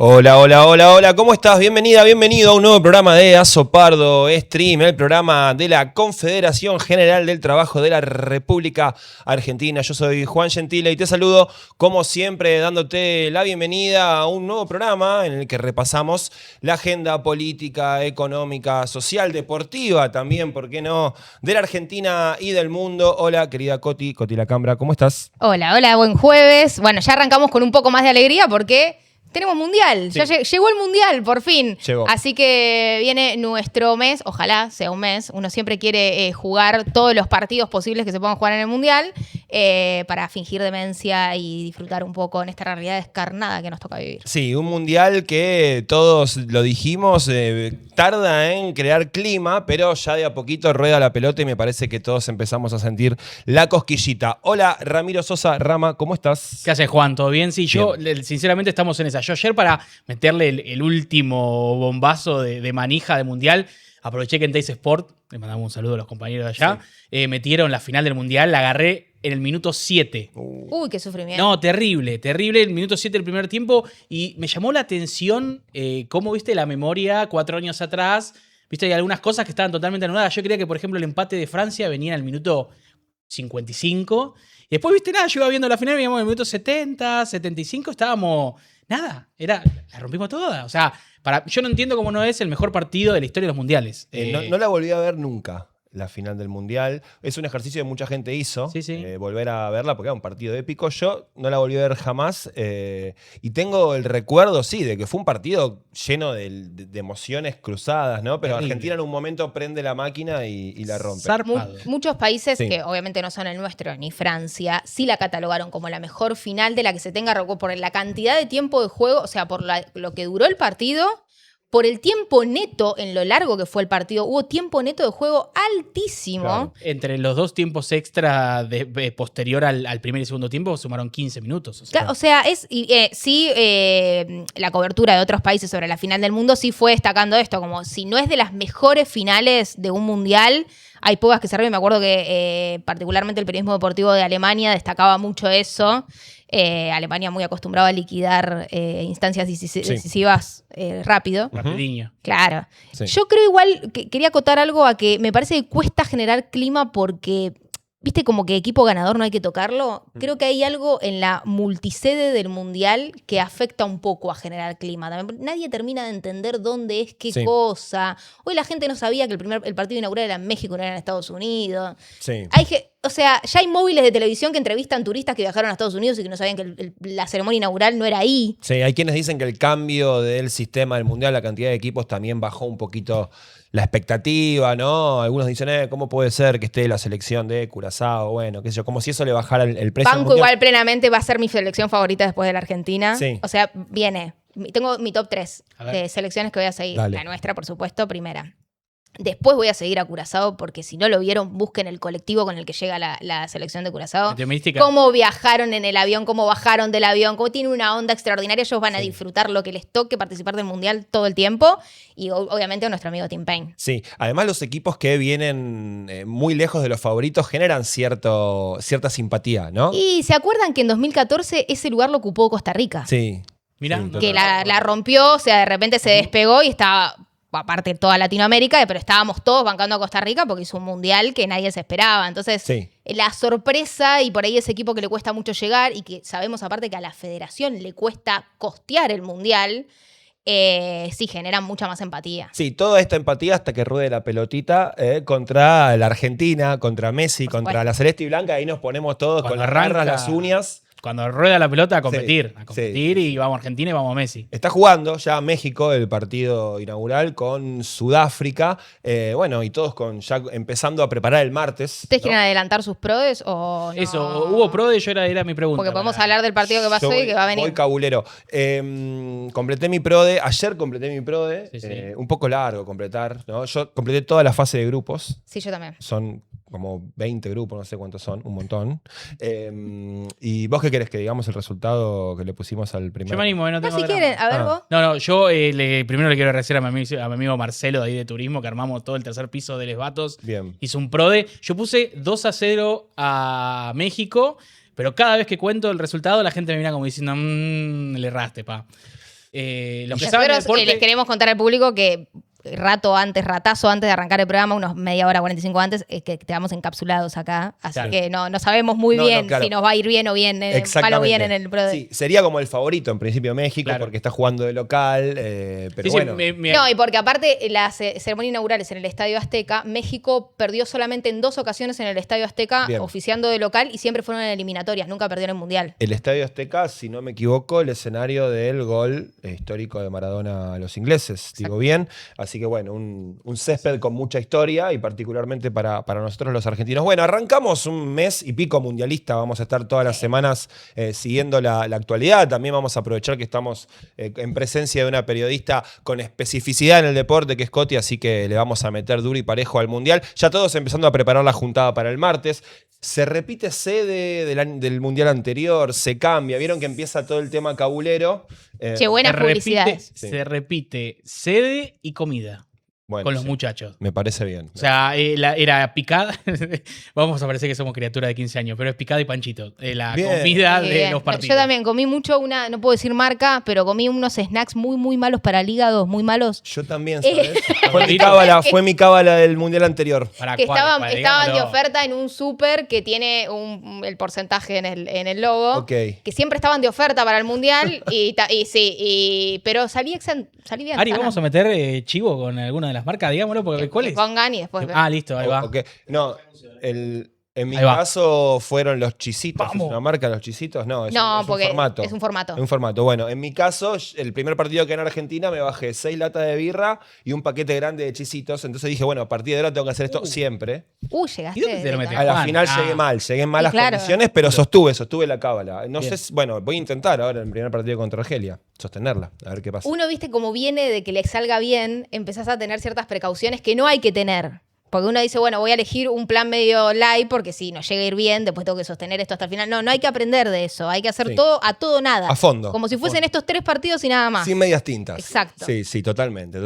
Hola, hola, hola, hola, ¿cómo estás? Bienvenida, bienvenido a un nuevo programa de Azopardo Stream, el programa de la Confederación General del Trabajo de la República Argentina. Yo soy Juan Gentile y te saludo, como siempre, dándote la bienvenida a un nuevo programa en el que repasamos la agenda política, económica, social, deportiva también, ¿por qué no?, de la Argentina y del mundo. Hola, querida Coti Lacambra, ¿cómo estás? Hola, hola, buen jueves. Bueno, ya arrancamos con un poco más de alegría porque tenemos mundial. Sí. Ya llegó el mundial, por fin. Llegó. Así que viene nuestro mes, ojalá sea un mes. Uno siempre quiere jugar todos los partidos posibles que se puedan jugar en el mundial para fingir demencia y disfrutar un poco en esta realidad descarnada que nos toca vivir. Sí, un mundial que todos lo dijimos, tarda en crear clima, pero ya de a poquito rueda la pelota y me parece que todos empezamos a sentir la cosquillita. Hola, Ramiro Sosa, Rama, ¿cómo estás? ¿Qué haces, Juan? ¿Todo bien? Sí, yo Bien. sinceramente estamos en esa. Yo ayer, para meterle el último bombazo de manija de mundial, aproveché que en Teis Sport, le mandamos un saludo a los compañeros de allá, metieron la final del mundial, la agarré en el minuto 7. Uy, qué sufrimiento. No, terrible, terrible, el minuto 7 del primer tiempo. Y me llamó la atención cómo, viste, la memoria 4 años atrás. Viste, hay algunas cosas que estaban totalmente anuladas. Yo creía que, por ejemplo, el empate de Francia venía en el minuto 55. Y después, viste, nada, yo iba viendo la final, veníamos en el minuto 70, 75, estábamos... Nada, la rompimos toda. O sea, yo no entiendo cómo no es el mejor partido de la historia de los mundiales. No la volví a ver nunca, la final del Mundial. Es un ejercicio que mucha gente hizo, Sí. volver a verla porque era un partido épico. Yo no la volví a ver jamás y tengo el recuerdo, sí, de que fue un partido lleno de emociones cruzadas, ¿no? Pero Terrible. Argentina en un momento prende la máquina y la rompe. Zarpado. Muchos países, Sí. que obviamente no son el nuestro, ni Francia, sí la catalogaron como la mejor final de la que se tenga recuerdo por la cantidad de tiempo de juego, o sea, por lo que duró el partido, por el tiempo neto en lo largo que fue el partido. Hubo tiempo neto de juego altísimo. Claro. Entre los dos tiempos extra posterior al primer y segundo tiempo sumaron 15 minutos. O sea, la cobertura de otros países sobre la final del mundo sí fue destacando esto, como si no es de las mejores finales de un mundial, hay pocas que se arriben. Me acuerdo que particularmente el periodismo deportivo de Alemania destacaba mucho eso. Alemania muy acostumbrada a liquidar instancias decisivas rápido. Rapidinho. Claro. Sí. Yo creo igual que quería acotar algo a que me parece que cuesta generar clima porque, viste, como que equipo ganador no hay que tocarlo. Creo que hay algo en la multisede del Mundial que afecta un poco a generar clima. Nadie termina de entender dónde es qué Sí. cosa. Hoy la gente no sabía que el partido inaugural era en México, no era en Estados Unidos. Sí. O sea, ya hay móviles de televisión que entrevistan turistas que viajaron a Estados Unidos y que no sabían que la ceremonia inaugural no era ahí. Sí, hay quienes dicen que el cambio del sistema del Mundial, la cantidad de equipos, también bajó un poquito la expectativa, ¿no? Algunos dicen, ¿cómo puede ser que esté la selección de Curazao? Bueno, qué sé yo, como si eso le bajara el precio. Banco igual plenamente, va a ser mi selección favorita después de la Argentina. Sí. O sea, viene. Tengo mi top 3 A ver. de selecciones que voy a seguir. Dale. La nuestra, por supuesto, primera. Después voy a seguir a Curazao porque si no lo vieron, busquen el colectivo con el que llega la selección de Curazao. Meteorística. Cómo viajaron en el avión, cómo bajaron del avión, cómo tiene una onda extraordinaria. Ellos van a disfrutar lo que les toque participar del Mundial todo el tiempo. Y obviamente a nuestro amigo Tim Payne. Sí, además los equipos que vienen muy lejos de los favoritos generan cierta simpatía, ¿no? Y ¿se acuerdan que en 2014 ese lugar lo ocupó Costa Rica? Sí. Mirá. Sí, Que la rompió, o sea, de repente se despegó y estaba, aparte toda Latinoamérica, pero estábamos todos bancando a Costa Rica porque hizo un mundial que nadie se esperaba. Entonces, Sí. la sorpresa y por ahí ese equipo que le cuesta mucho llegar y que sabemos aparte que a la federación le cuesta costear el mundial, sí genera mucha más empatía. Sí, toda esta empatía hasta que ruede la pelotita contra la Argentina, contra Messi, Por contra supuesto. la Celeste y Blanca. Ahí nos ponemos todos Cuando con las arranca- garras, las uñas. Cuando rueda la pelota, a competir. Sí, A competir sí. y vamos a Argentina y vamos a Messi. Está jugando ya México el partido inaugural con Sudáfrica. Bueno, y todos ya empezando a preparar el martes. ¿Ustedes ¿no? quieren adelantar sus prodes o no? Eso, ¿hubo PRODE? Era mi pregunta. Porque podemos hablar del partido que pasó Yo y que va a venir. Voy cabulero. Completé mi PRODE. Ayer completé mi PRODE. Sí. Un poco largo completar, ¿no? Yo completé toda la fase de grupos. Sí, yo también. Son como 20 grupos, no sé cuántos son, un montón. ¿Y vos qué querés? Que digamos el resultado que le pusimos al primer. Yo me animo, no No, tengo si drama. quieren, a ver Ah. vos. No, yo primero le quiero agradecer a mi amigo Marcelo de ahí de Turismo, que armamos todo el tercer piso de Les Vatos. Bien. Hizo un PRODE. Yo puse 2-0 a México, pero cada vez que cuento el resultado, la gente me mira como diciendo, le erraste, pa. Los que saben de Nosotros deporte, les queremos contar al público que ratazo antes de arrancar el programa, unos media hora, 45 antes, que quedamos encapsulados acá. Así Claro. que no sabemos muy bien claro. si nos va a ir bien o bien, mal o bien en el pro. Sí, sería como el favorito en principio México, Claro. porque está jugando de local, pero sí, bueno. No, y porque aparte las ceremonias inaugurales en el Estadio Azteca, México perdió solamente en 2 ocasiones en el Estadio Azteca, Bien. oficiando de local, y siempre fueron en eliminatorias, nunca perdieron el Mundial. El Estadio Azteca, si no me equivoco, el escenario del gol histórico de Maradona a los ingleses, digo bien. Así que bueno, un césped con mucha historia y particularmente para nosotros los argentinos. Bueno, arrancamos un mes y pico mundialista, vamos a estar todas las semanas siguiendo la actualidad. También vamos a aprovechar que estamos en presencia de una periodista con especificidad en el deporte, que es Coti, así que le vamos a meter duro y parejo al mundial. Ya todos empezando a preparar la juntada para el martes. Se repite sede del mundial anterior, se cambia. Vieron que empieza todo el tema cabulero. Che, buenas publicidades. Se repite sede y comida Bueno, con los sí, muchachos. me parece bien. O sea, era picada. Vamos a parecer que somos criaturas de 15 años, pero es picada y panchito. La Bien. comida de Bien. los partidos. Yo también comí mucho, no puedo decir marca, pero comí unos snacks muy, muy malos para el hígado, muy malos. Yo también, ¿sabes? Gordito. Fue mi cábala del mundial anterior. ¿Para Que cuál? estaban Para, de digámoslo. oferta en un súper que tiene el porcentaje en el logo. Ok. Que siempre estaban de oferta para el mundial. Pero salí bien. Ari, sana. vamos a meter chivo con alguna de las marcas, digámoslo, porque ¿cuál Que es? pongan y después. Ah, listo, ahí va. Ok. No, en mi Ahí va. caso fueron los chisitos. Vamos. ¿Es una marca los chisitos? No, es No, un porque formato. es un formato. Es un formato. Bueno, en mi caso, el primer partido que en Argentina me bajé 6 latas de birra y un paquete grande de chisitos. Entonces dije, bueno, a partir de ahora tengo que hacer esto siempre. Llegaste. ¿Y dónde te lo metes? A la Juan, final ah. llegué en malas claro. condiciones, pero sostuve la cábala. No Bien. sé, bueno, voy a intentar ahora en el primer partido contra Argelia, sostenerla, a ver qué pasa. Uno, viste, como viene de que le salga bien, empezás a tener ciertas precauciones que no hay que tener. Porque uno dice, bueno, voy a elegir un plan medio light porque si no llega a ir bien, después tengo que sostener esto hasta el final. No hay que aprender de eso. Hay que hacer Sí. todo a todo nada. A fondo. Como si A fuesen fondo. estos 3 partidos y nada más. Sin medias tintas. Exacto. Sí, totalmente.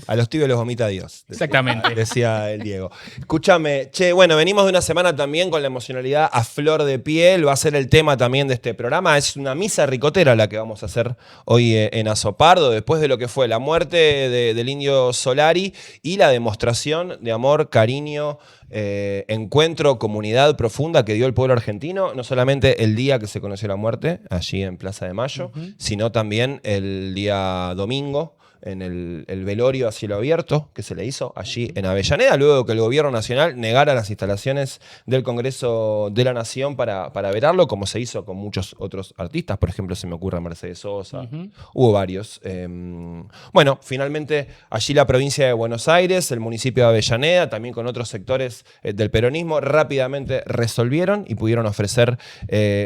A los tibios los vomita Dios. Exactamente. Decía el Diego. Escúchame, bueno, venimos de una semana también con la emocionalidad a flor de piel. Va a ser el tema también de este programa. Es una misa ricotera la que vamos a hacer hoy en Azopardo, después de lo que fue la muerte del Indio Solari y la demostración de amor, cariño, encuentro, comunidad profunda que dio el pueblo argentino, no solamente el día que se conoció la muerte, allí en Plaza de Mayo, sino también el día domingo, en el velorio a cielo abierto que se le hizo allí en Avellaneda, luego que el gobierno nacional negara las instalaciones del Congreso de la Nación para verarlo, como se hizo con muchos otros artistas. Por ejemplo, se me ocurre Mercedes Sosa, hubo varios. Bueno, finalmente allí la provincia de Buenos Aires, el municipio de Avellaneda, también con otros sectores del peronismo, rápidamente resolvieron y pudieron ofrecer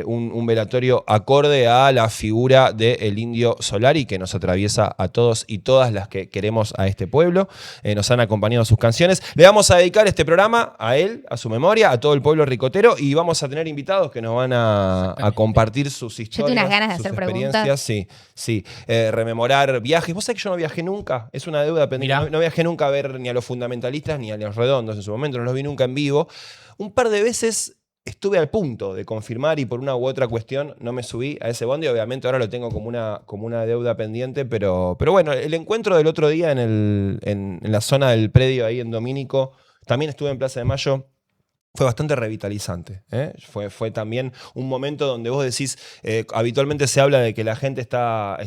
un velatorio acorde a la figura del Indio Solari, que nos atraviesa a todos y todas las que queremos a este pueblo. Nos han acompañado sus canciones. Le vamos a dedicar este programa a él, a su memoria, a todo el pueblo ricotero, y vamos a tener invitados que nos van a compartir sus historias, tengo unas ganas de sus hacer experiencias. Sí. Rememorar viajes. Vos sabés que yo no viajé nunca, es una deuda pendiente. Mirá. No viajé nunca a ver ni a los fundamentalistas ni a los redondos en su momento, no los vi nunca en vivo. Un par de veces estuve al punto de confirmar y por una u otra cuestión no me subí a ese bondi. Obviamente ahora lo tengo como una deuda pendiente, pero bueno, el encuentro del otro día en la zona del predio ahí en Domínico, también estuve en Plaza de Mayo. Fue bastante revitalizante. Fue también un momento donde vos decís, habitualmente se habla de que la gente está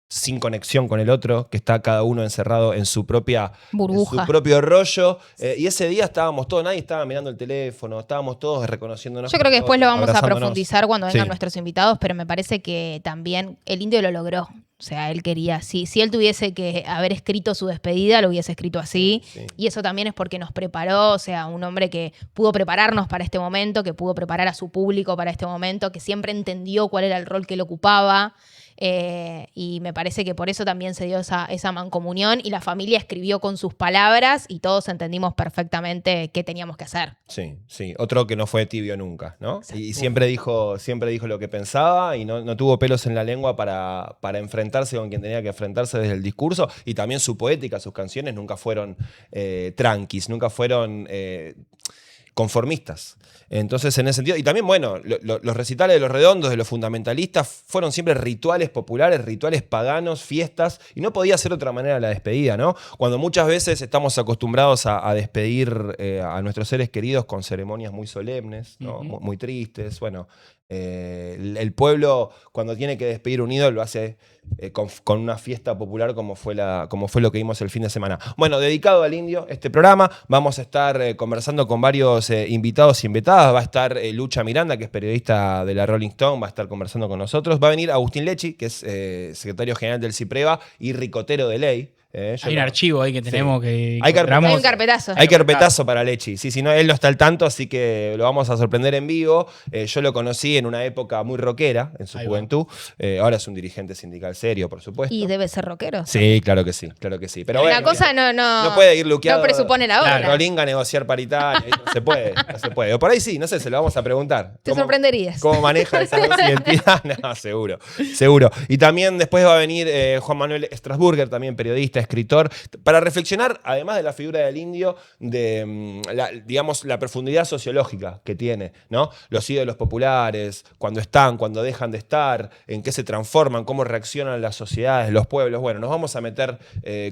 sin conexión con el otro, que está cada uno encerrado en su propia Burbuja. en su propio rollo. Y ese día estábamos todos, nadie estaba mirando el teléfono, estábamos todos reconociéndonos. Yo creo que después lo vamos a abrazándonos. profundizar cuando vengan Sí. nuestros invitados, pero me parece que también el Indio lo logró. O sea, él quería, si él tuviese que haber escrito su despedida, lo hubiese escrito así. Sí. Y eso también es porque nos preparó, o sea, un hombre que pudo prepararnos para este momento, que pudo preparar a su público para este momento, que siempre entendió cuál era el rol que él ocupaba. Y me parece que por eso también se dio esa mancomunión y la familia escribió con sus palabras y todos entendimos perfectamente qué teníamos que hacer. Sí. Otro que no fue tibio nunca, ¿no? Y siempre dijo lo que pensaba y no tuvo pelos en la lengua para enfrentarse con quien tenía que enfrentarse desde el discurso. Y también su poética, sus canciones nunca fueron tranquis, nunca fueron conformistas. Entonces, en ese sentido, y también, bueno, los recitales de los redondos, de los fundamentalistas, fueron siempre rituales populares, rituales paganos, fiestas, y no podía ser de otra manera la despedida, ¿no? Cuando muchas veces estamos acostumbrados a despedir a nuestros seres queridos con ceremonias muy solemnes, ¿no? Muy tristes, bueno. El pueblo, cuando tiene que despedir un ídolo, lo hace con una fiesta popular como fue lo que vimos el fin de semana. Bueno, dedicado al indio, este programa, vamos a estar conversando con varios invitados y invitadas. Va a estar Lucha Miranda, que es periodista de la Rolling Stone, va a estar conversando con nosotros. Va a venir Agustín Lechi, que es secretario general del CIPREVA y ricotero de ley. Hay un archivo ahí que tenemos que... Hay un carpetazo. Hay carpetazo para Lechi. Sí, si no, él no está al tanto, así que lo vamos a sorprender en vivo. Yo lo conocí en una época muy rockera, en su juventud. Ahora es un dirigente sindical serio, por supuesto. Y debe ser rockero. Sí, claro que sí, claro que sí. Pero una bueno, cosa no puede ir luqueado. No presupone la otra. Rolinga negociar paritaria, no se puede, no se puede. O por ahí sí, no sé, se lo vamos a preguntar. Te sorprenderías. ¿Cómo maneja esa identidad? No, seguro, seguro. Y también después va a venir Juan Manuel Strasburger, también periodista, escritor, para reflexionar, además de la figura del indio, de la profundidad sociológica que tiene, ¿no? Los ídolos populares, cuando están, cuando dejan de estar, en qué se transforman, cómo reaccionan las sociedades, los pueblos. Bueno, nos vamos a meter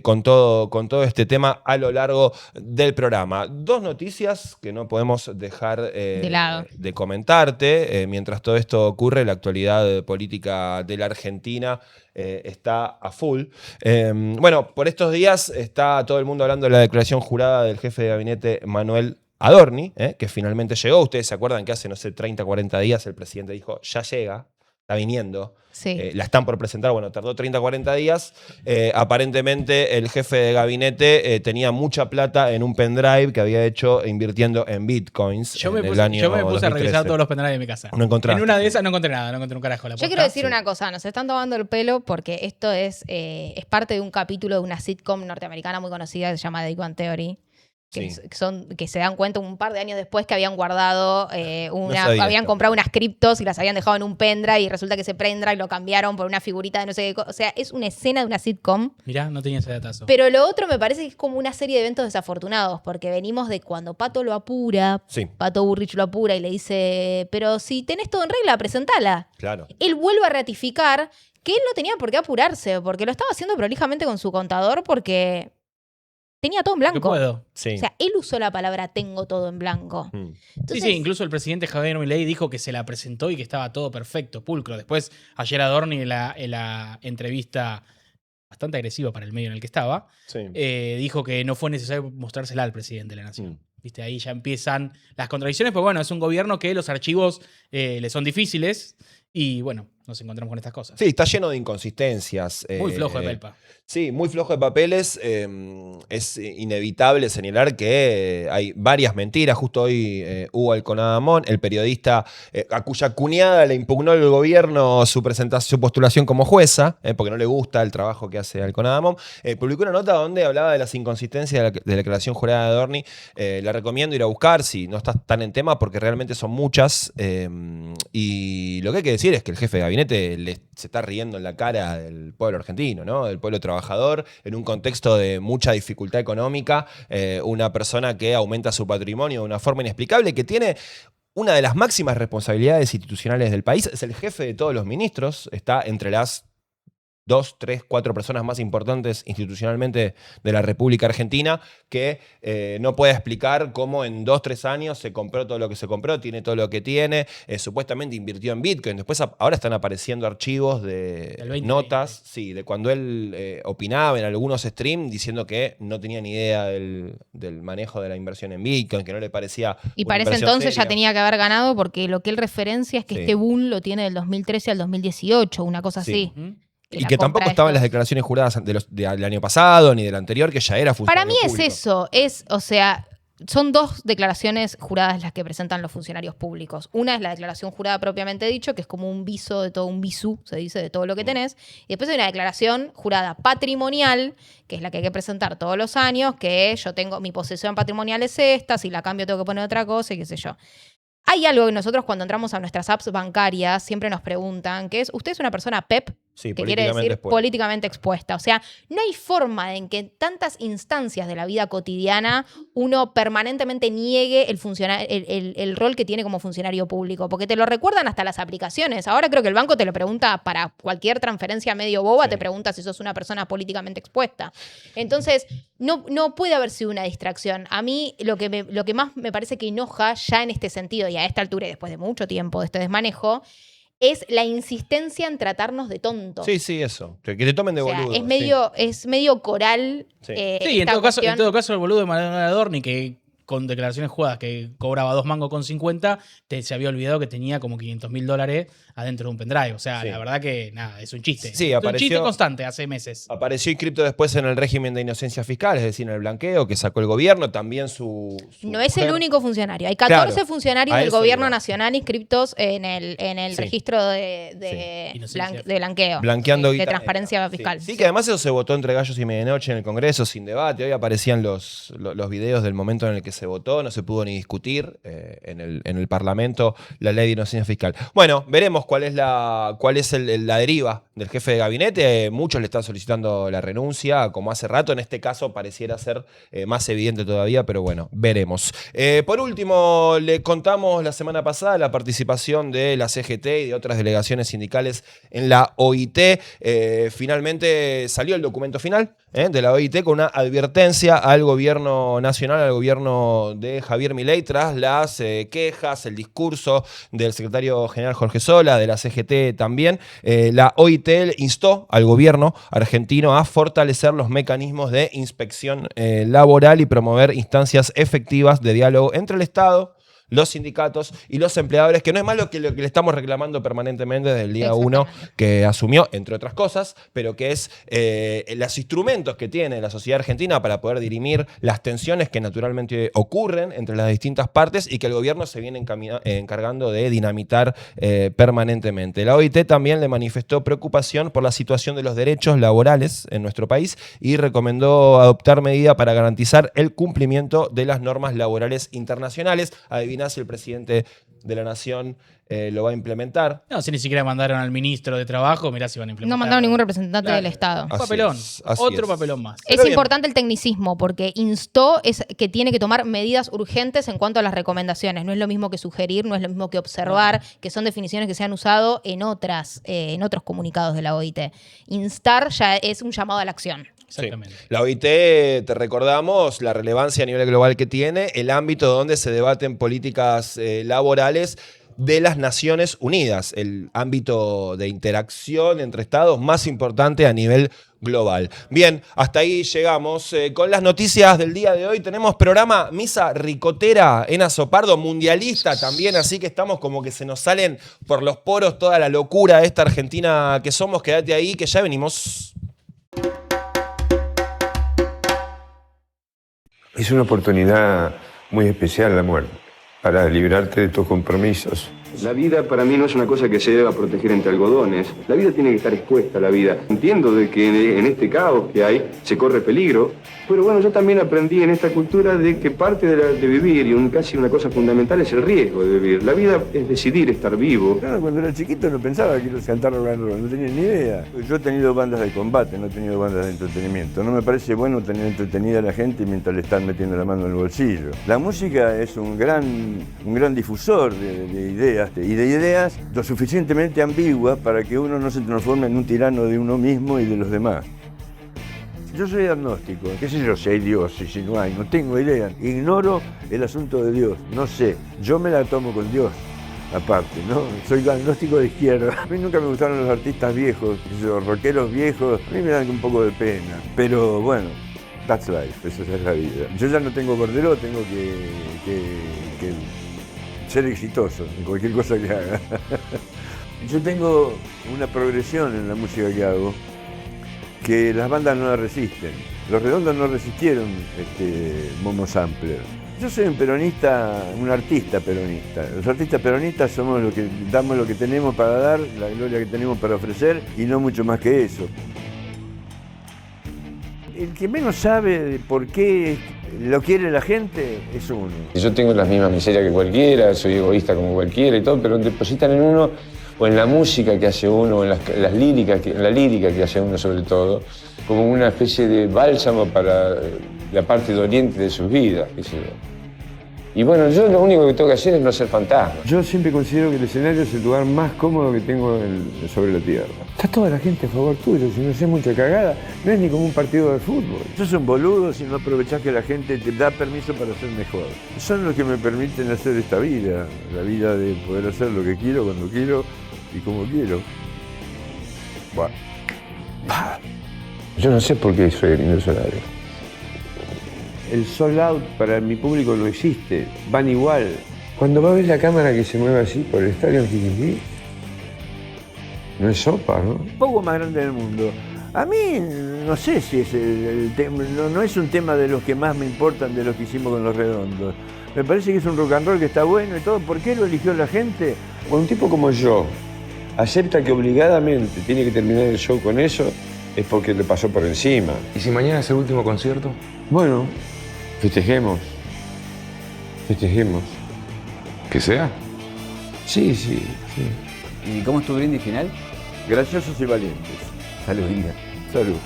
con todo este tema a lo largo del programa. Dos noticias que no podemos dejar de comentarte. Mientras todo esto ocurre, la actualidad política de la Argentina está a full. Bueno, por estos días está todo el mundo hablando de la declaración jurada del jefe de gabinete Manuel Adorni, que finalmente llegó. Ustedes se acuerdan que hace, no sé, 30, 40 días el presidente dijo, ya llega, está viniendo. Sí. La están por presentar, bueno, tardó 30, 40 días. Aparentemente el jefe de gabinete tenía mucha plata en un pendrive que había hecho invirtiendo en bitcoins. Yo me puse a revisar todos los pendrives de mi casa. No encontraste. En una de esas no encontré nada, no encontré un carajo. Yo quiero decir una cosa, nos están tomando el pelo porque esto es parte de un capítulo de una sitcom norteamericana muy conocida que se llama The Big Bang Theory. Que se dan cuenta un par de años después que habían guardado habían comprado unas criptos y las habían dejado en un pendrive y resulta que ese pendrive lo cambiaron por una figurita de no sé qué. O sea, es una escena de una sitcom. Mirá, no tenía ese datazo. Pero lo otro me parece que es como una serie de eventos desafortunados porque venimos de cuando Pato lo apura, Pato Burrich lo apura y le dice, pero si tenés todo en regla, presentala. Claro. Él vuelve a ratificar que él no tenía por qué apurarse porque lo estaba haciendo prolijamente con su contador porque... tenía todo en blanco. Puedo. Sí. O sea, él usó la palabra tengo todo en blanco. Entonces, sí, incluso el presidente Javier Milei dijo que se la presentó y que estaba todo perfecto, pulcro. Después, ayer Adorni en la entrevista bastante agresiva para el medio en el que estaba, dijo que no fue necesario mostrársela al presidente de la Nación. ¿Viste? Ahí ya empiezan las contradicciones, pero bueno, es un gobierno que los archivos le son difíciles y bueno, nos encontramos con estas cosas. Sí, está lleno de inconsistencias. Muy flojo de pelpa. Sí, muy flojo de papeles. Es inevitable señalar que hay varias mentiras. Justo hoy Hugo Alconadamón, el periodista a cuya cuñada le impugnó el gobierno su postulación como jueza, porque no le gusta el trabajo que hace Alconadamón, publicó una nota donde hablaba de las inconsistencias de la declaración jurada de Adorni. La recomiendo ir a buscar si no estás tan en tema, porque realmente son muchas. Y lo que hay que decir es que el jefe de gabinete se está riendo en la cara del pueblo argentino, ¿no? Del pueblo trabajador, en un contexto de mucha dificultad económica, una persona que aumenta su patrimonio de una forma inexplicable, que tiene una de las máximas responsabilidades institucionales del país, es el jefe de todos los ministros, está entre las 2, 3, 4 personas más importantes institucionalmente de la República Argentina, que no puede explicar cómo en 2, 3 años se compró todo lo que se compró, tiene todo lo que tiene, supuestamente invirtió en Bitcoin. Después ahora están apareciendo archivos de notas, de cuando él opinaba en algunos streams diciendo que no tenía ni idea del manejo de la inversión en Bitcoin, que no le parecía. Y para ese entonces ya tenía que haber ganado porque lo que él referencia es que este boom lo tiene del 2013 al 2018, una cosa así. Y que tampoco estaban las declaraciones juradas del año pasado ni del anterior, que ya era funcionario Para mí público. es eso, o sea, son dos declaraciones juradas las que presentan los funcionarios públicos. Una es la declaración jurada propiamente dicho, que es como un viso de todo, un visú, se dice, de todo lo que tenés. Y después hay una declaración jurada patrimonial, que es la que hay que presentar todos los años, que yo tengo, mi posesión patrimonial es esta, si la cambio tengo que poner otra cosa y qué sé yo. Hay algo que nosotros cuando entramos a nuestras apps bancarias siempre nos preguntan, que es, ¿usted es una persona PEP? Sí, que quiere decir políticamente expuesta. O sea, no hay forma en que en tantas instancias de la vida cotidiana uno permanentemente niegue el rol que tiene como funcionario público, porque te lo recuerdan hasta las aplicaciones. Ahora creo que el banco te lo pregunta para cualquier transferencia medio boba, te pregunta si sos una persona políticamente expuesta. Entonces, no puede haber sido una distracción. A mí lo que más me parece que enoja ya en este sentido y a esta altura y después de mucho tiempo de este desmanejo, es la insistencia en tratarnos de tontos. Sí, eso. Que te tomen de boludo. Es medio coral. Sí, en todo caso, el boludo de Mariano Adorni, que con declaraciones jugadas que cobraba 2 mangos con 50, se había olvidado que tenía como $500,000 adentro de un pendrive. O sea, la verdad que nada, es un chiste. Sí, un chiste constante hace meses. Apareció inscripto después en el régimen de inocencia fiscal, es decir, en el blanqueo que sacó el gobierno, también su no es el único funcionario. Hay 14 funcionarios del gobierno nacional inscriptos en el registro de blanqueo. Blanqueando de transparencia fiscal. Sí, que además eso se votó entre gallos y medianoche en el Congreso sin debate. Hoy aparecían los videos del momento en el que se votó, no se pudo ni discutir en el Parlamento la ley de inocencia fiscal. Bueno, veremos cuál es la deriva del jefe de gabinete. Muchos le están solicitando la renuncia, como hace rato. En este caso pareciera ser más evidente todavía, pero bueno, veremos. Por último, le contamos la semana pasada la participación de la CGT y de otras delegaciones sindicales en la OIT. Finalmente salió el documento final de la OIT con una advertencia al gobierno nacional, al gobierno de Javier Milei, tras las quejas, el discurso del secretario general Jorge Sola, de la CGT también. La OIT instó al gobierno argentino a fortalecer los mecanismos de inspección laboral y promover instancias efectivas de diálogo entre el Estado, los sindicatos y los empleadores, que no es más lo que le estamos reclamando permanentemente desde el día 1 que asumió, entre otras cosas, pero que es los instrumentos que tiene la sociedad argentina para poder dirimir las tensiones que naturalmente ocurren entre las distintas partes y que el gobierno se viene encargando de dinamitar permanentemente. La OIT también le manifestó preocupación por la situación de los derechos laborales en nuestro país y recomendó adoptar medidas para garantizar el cumplimiento de las normas laborales internacionales. Adivina si el presidente de la Nación lo va a implementar. No, si ni siquiera mandaron al ministro de Trabajo, mirá si van a implementar. No mandaron ningún representante del Estado. Un papelón, otro papelón más. Es importante el tecnicismo, porque instó que tiene que tomar medidas urgentes en cuanto a las recomendaciones. No es lo mismo que sugerir, no es lo mismo que observar, que son definiciones que se han usado en otros comunicados de la OIT. Instar ya es un llamado a la acción. Exactamente. Sí. La OIT, te recordamos, la relevancia a nivel global que tiene, el ámbito donde se debaten políticas laborales de las Naciones Unidas, el ámbito de interacción entre estados más importante a nivel global. Bien, hasta ahí llegamos con las noticias del día de hoy. Tenemos programa Misa Ricotera en Azopardo, mundialista también, así que estamos como que se nos salen por los poros toda la locura de esta Argentina que somos. Quédate ahí que ya venimos. Es una oportunidad muy especial la muerte, para librarte de tus compromisos. La vida para mí no es una cosa que se deba proteger entre algodones. La vida tiene que estar expuesta a la vida. Entiendo de que en este caos que hay se corre peligro, pero bueno, yo también aprendí en esta cultura de que parte de vivir y casi una cosa fundamental es el riesgo de vivir. La vida es decidir estar vivo. Claro, cuando era chiquito no pensaba que iba a cantar rock and roll, no tenía ni idea. Yo he tenido bandas de combate, no he tenido bandas de entretenimiento. No me parece bueno tener entretenida a la gente mientras le están metiendo la mano en el bolsillo. La música es un gran difusor de ideas, y de ideas lo suficientemente ambiguas para que uno no se transforme en un tirano de uno mismo y de los demás. Yo soy agnóstico, qué sé yo, si hay Dios y si no hay, no tengo idea. Ignoro el asunto de Dios, no sé, yo me la tomo con Dios. Aparte, ¿no? Soy agnóstico de izquierda. A mí nunca me gustaron los artistas viejos, los rockeros viejos, a mí me dan un poco de pena. Pero bueno, that's life, eso es la vida. Yo ya no tengo cordero, tengo que ser exitoso en cualquier cosa que haga. Yo tengo una progresión en la música que hago que las bandas no la resisten. Los Redondos no resistieron Momo Sampler. Yo soy un peronista, un artista peronista. Los artistas peronistas somos los que damos lo que tenemos para dar, la gloria que tenemos para ofrecer y no mucho más que eso. El que menos sabe por qué lo quiere la gente es uno. Yo tengo las mismas miserias que cualquiera, soy egoísta como cualquiera y todo, pero depositan en uno o en la música que hace uno, o en la lírica que hace uno sobre todo, como una especie de bálsamo para la parte doliente de sus vidas, qué sé yo. Y bueno, yo lo único que tengo que hacer es no ser fantasma. Yo siempre considero que el escenario es el lugar más cómodo que tengo sobre la tierra. Está toda la gente a favor tuyo, si no haces mucha cagada, no es ni como un partido de fútbol. Sos un boludo si no aprovechás que la gente te da permiso para ser mejor. Son los que me permiten hacer esta vida, la vida de poder hacer lo que quiero, cuando quiero y como quiero. Bueno. Yo no sé por qué soy el Indio Solari. El sold out para mi público no existe, van igual. Cuando va a ver la cámara que se mueve así por el estadio en Jiquilí, no es sopa, ¿no? Un poco más grande del mundo. A mí, no sé si es el tema, no es un tema de los que más me importan de los que hicimos con Los Redondos. Me parece que es un rock and roll que está bueno y todo. ¿Por qué lo eligió la gente? Cuando un tipo como yo acepta que obligadamente tiene que terminar el show con eso, es porque le pasó por encima. ¿Y si mañana es el último concierto? Bueno, festejemos. Festejemos. ¿Que sea? Sí. ¿Y cómo es tu brindis final? Graciosos y valientes. Salud, Inga. Salud.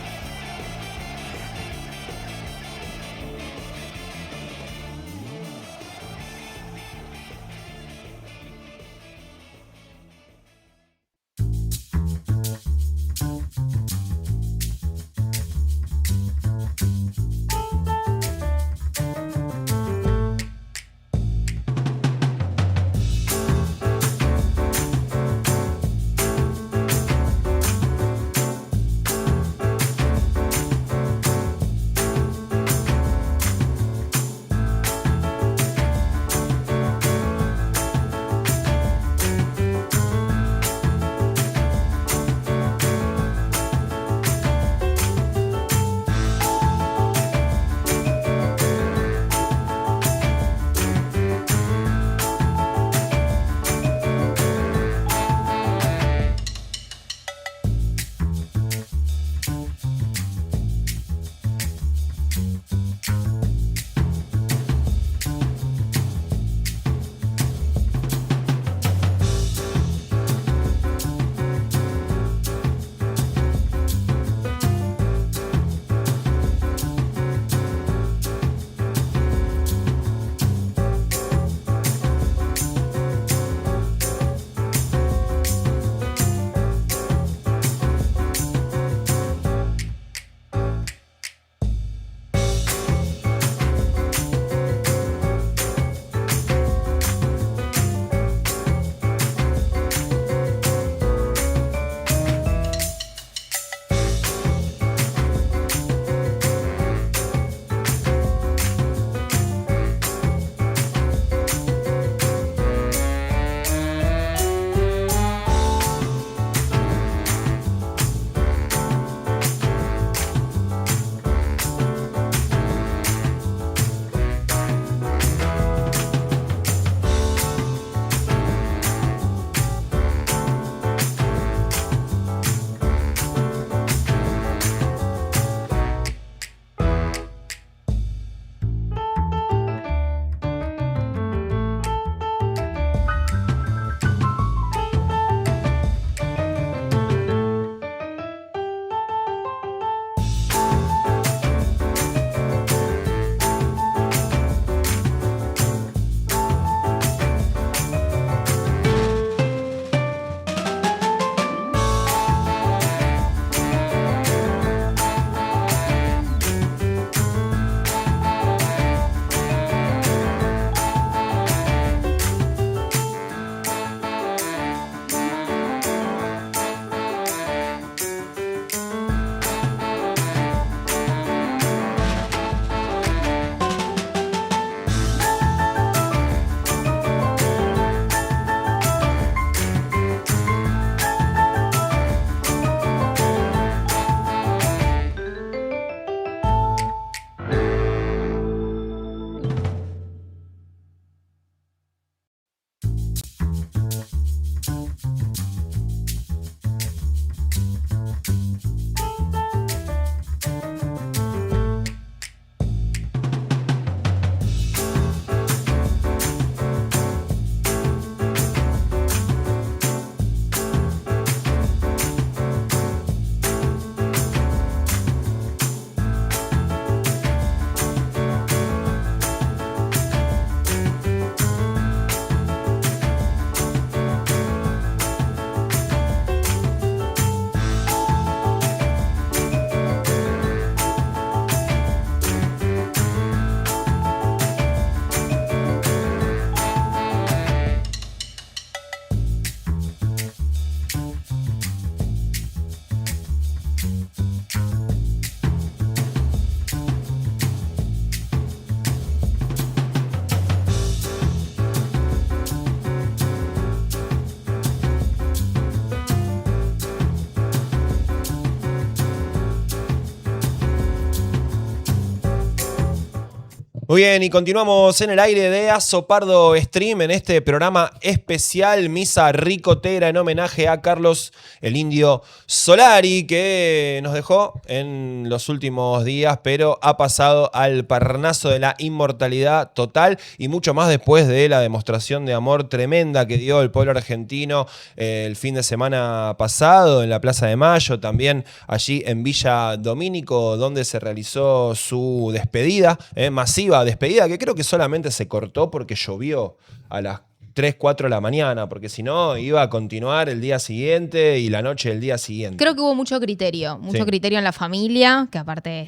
Muy bien, y continuamos en el aire de Azopardo Stream en este programa especial Misa Ricotera en homenaje a Carlos el Indio Solari, que nos dejó en los últimos días, pero ha pasado al Parnaso de la inmortalidad total y mucho más después de la demostración de amor tremenda que dio el pueblo argentino el fin de semana pasado en la Plaza de Mayo, también allí en Villa Domínico, donde se realizó su despedida masiva. Despedida que creo que solamente se cortó porque llovió a las 3, 4 de la mañana, porque si no iba a continuar el día siguiente y la noche del día siguiente. Creo que hubo mucho criterio en la familia, que aparte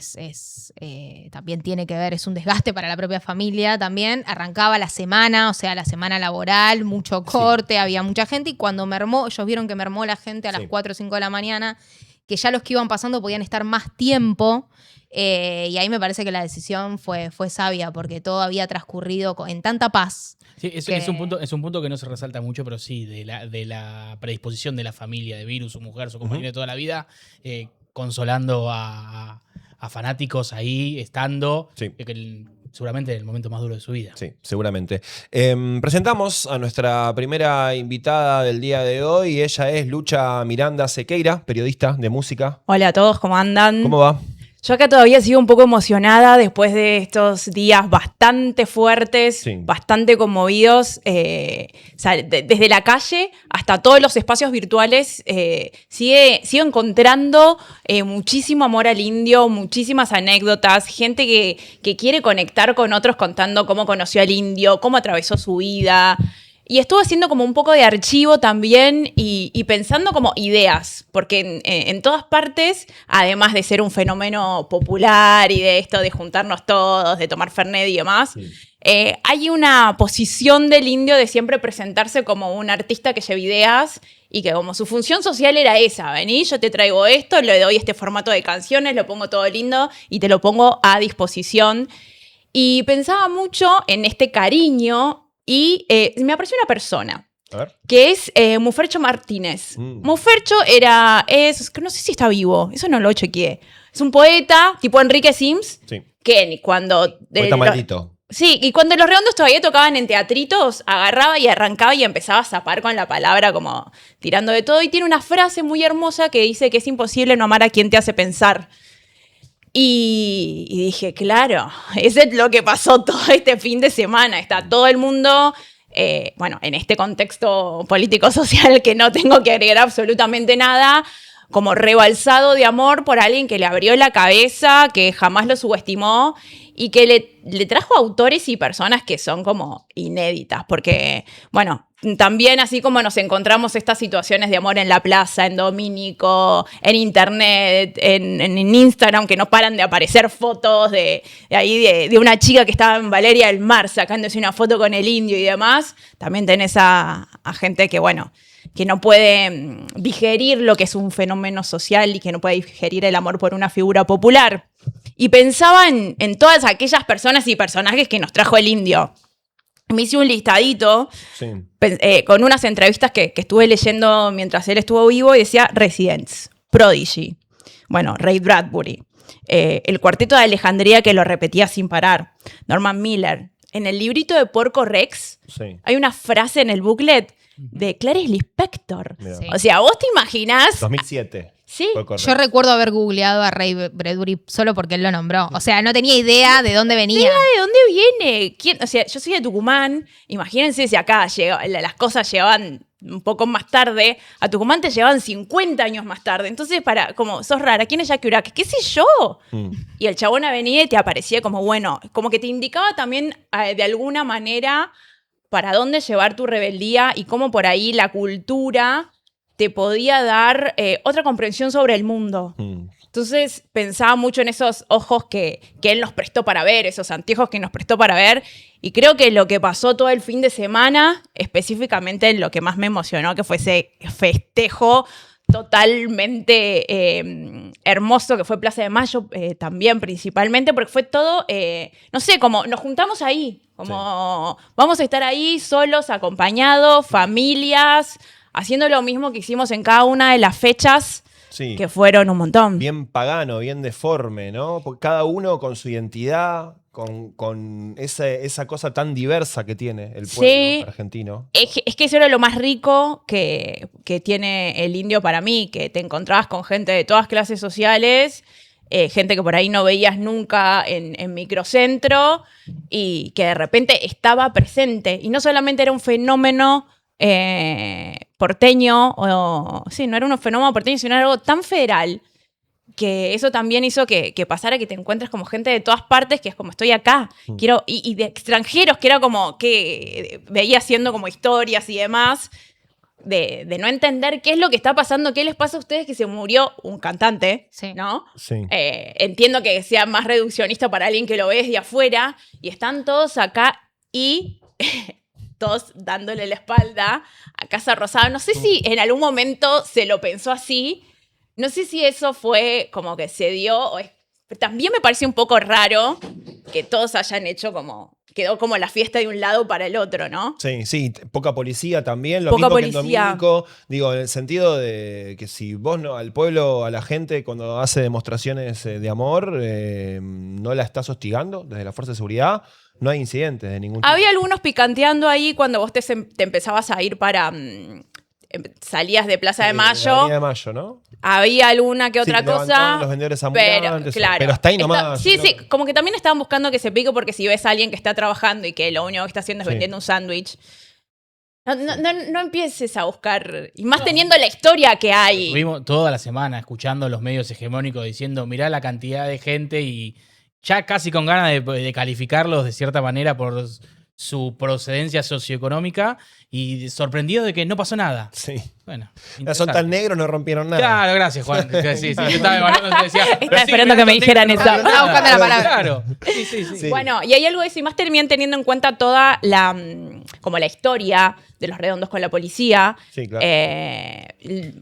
también tiene que ver, es un desgaste para la propia familia también. Arrancaba la semana, o sea, la semana laboral, mucho corte, había mucha gente y cuando mermó, ellos vieron que mermó la gente a las 4 o 5 de la mañana, que ya los que iban pasando podían estar más tiempo. Y ahí me parece que la decisión fue sabia porque todo había transcurrido en tanta paz. Sí, es un punto que no se resalta mucho, pero sí, de la predisposición de la familia, de Virus, su mujer, su compañero de toda la vida, consolando a fanáticos ahí, estando, seguramente en el momento más duro de su vida. Sí, seguramente. Presentamos a nuestra primera invitada del día de hoy. Ella es Lucha Miranda Sequeira, periodista de música. Hola a todos, ¿cómo andan? ¿Cómo va? Yo acá todavía sigo un poco emocionada después de estos días bastante fuertes, bastante conmovidos. Desde la calle hasta todos los espacios virtuales, sigo encontrando muchísimo amor al indio, muchísimas anécdotas, gente que quiere conectar con otros contando cómo conoció al indio, cómo atravesó su vida. Y estuve haciendo como un poco de archivo también y pensando como ideas, porque en todas partes, además de ser un fenómeno popular y de esto de juntarnos todos, de tomar Fernet y demás, hay una posición del indio de siempre presentarse como un artista que lleva ideas y que como su función social era esa, vení, yo te traigo esto, le doy este formato de canciones, lo pongo todo lindo y te lo pongo a disposición. Y pensaba mucho en este cariño. Y me apareció una persona, que es Mufercho Martínez. Mufercho no sé si está vivo, eso no lo chequeé. Es un poeta, tipo Enrique Sims, que cuando... Poeta maldito. Sí, y cuando los redondos todavía tocaban en teatritos, agarraba y arrancaba y empezaba a zapar con la palabra como tirando de todo. Y tiene una frase muy hermosa que dice que es imposible no amar a quien te hace pensar. Y dije, claro, eso es lo que pasó todo este fin de semana. Está todo el mundo, en este contexto político-social que no tengo que agregar absolutamente nada, como rebalsado de amor por alguien que le abrió la cabeza, que jamás lo subestimó y que le trajo autores y personas que son como inéditas. Porque, también así como nos encontramos estas situaciones de amor en la plaza, en Domínico, en internet, en Instagram, que no paran de aparecer fotos de una chica que estaba en Valeria del Mar sacándose una foto con el indio y demás, también tenés a gente que no puede digerir lo que es un fenómeno social y que no puede digerir el amor por una figura popular. Y pensaba en todas aquellas personas y personajes que nos trajo el indio. Me hice un listadito con unas entrevistas que estuve leyendo mientras él estuvo vivo y decía Residents, Prodigy, Ray Bradbury, el Cuarteto de Alejandría que lo repetía sin parar, Norman Miller. En el librito de Porco Rex hay una frase en el booklet de Clarice Lispector. O sea, ¿vos te imaginás? 2007. Sí. Yo recuerdo haber googleado a Ray Bradbury solo porque él lo nombró. O sea, no tenía idea de dónde venía. ¿De dónde viene? ¿Quién? O sea, yo soy de Tucumán. Imagínense si acá las cosas llegaban un poco más tarde. A Tucumán te llevaban 50 años más tarde. Entonces, sos rara. ¿Quién es Jackie Uraque? ¿Qué sé yo? Y el chabón venía y te aparecía como que te indicaba también de alguna manera para dónde llevar tu rebeldía y cómo por ahí la cultura te podía dar otra comprensión sobre el mundo. Entonces pensaba mucho en esos ojos que él nos prestó para ver, esos anteojos que nos prestó para ver, y creo que lo que pasó todo el fin de semana, específicamente lo que más me emocionó, que fue ese festejo totalmente hermoso que fue Plaza de Mayo, también principalmente, porque fue todo, como nos juntamos ahí, vamos a estar ahí solos, acompañados, familias, haciendo lo mismo que hicimos en cada una de las fechas, que fueron un montón. Bien pagano, bien deforme, ¿no? Porque cada uno con su identidad, con esa cosa tan diversa que tiene el pueblo argentino. Es que eso era lo más rico que tiene el indio para mí, que te encontrabas con gente de todas clases sociales, gente que por ahí no veías nunca en microcentro y que de repente estaba presente. Y no solamente era un fenómeno porteño, no era un fenómeno porteño, sino algo tan federal que eso también hizo que pasara que te encuentres como gente de todas partes, que es como estoy acá, quiero y de extranjeros, que era como que veía haciendo como historias y demás, de no entender qué es lo que está pasando, qué les pasa a ustedes que se murió un cantante, ¿no? Sí. Entiendo que sea más reduccionista para alguien que lo ve desde afuera, y están todos acá y todos dándole la espalda a Casa Rosada. No sé si en algún momento se lo pensó así. No sé si eso fue como que se dio. También me pareció un poco raro que todos hayan hecho quedó como la fiesta de un lado para el otro, ¿no? Sí, poca policía también, lo Poca mismo que en policía. Domínico, digo, en el sentido de que si vos no, al pueblo, a la gente, cuando hace demostraciones de amor, no la estás hostigando desde la Fuerza de Seguridad, no hay incidentes de ningún tipo. Había algunos picanteando ahí cuando vos te empezabas a ir para... salías de Plaza de Mayo. Avenida de Mayo, ¿no? Había alguna que otra cosa. Los vendedores Pero, ambulantes, claro. pero hasta ahí nomás. Sí, como que también estaban buscando que se pique, porque si ves a alguien que está trabajando y que lo único que está haciendo es vendiendo un sándwich, no empieces a buscar. Y más teniendo la historia que hay. Estuvimos toda la semana escuchando los medios hegemónicos diciendo, mirá la cantidad de gente, y ya casi con ganas de calificarlos de cierta manera por su procedencia socioeconómica, y sorprendido de que no pasó nada. Sí. Bueno, son tan negros, no rompieron nada. Claro, gracias, Juan. Sí, yo estaba evaluando, decía, estaba esperando que me dijeran eso. Estaba buscando la palabra. Claro. Sí. Bueno, y hay algo de eso, y más también teniendo en cuenta toda la historia de los redondos con la policía. Sí, claro.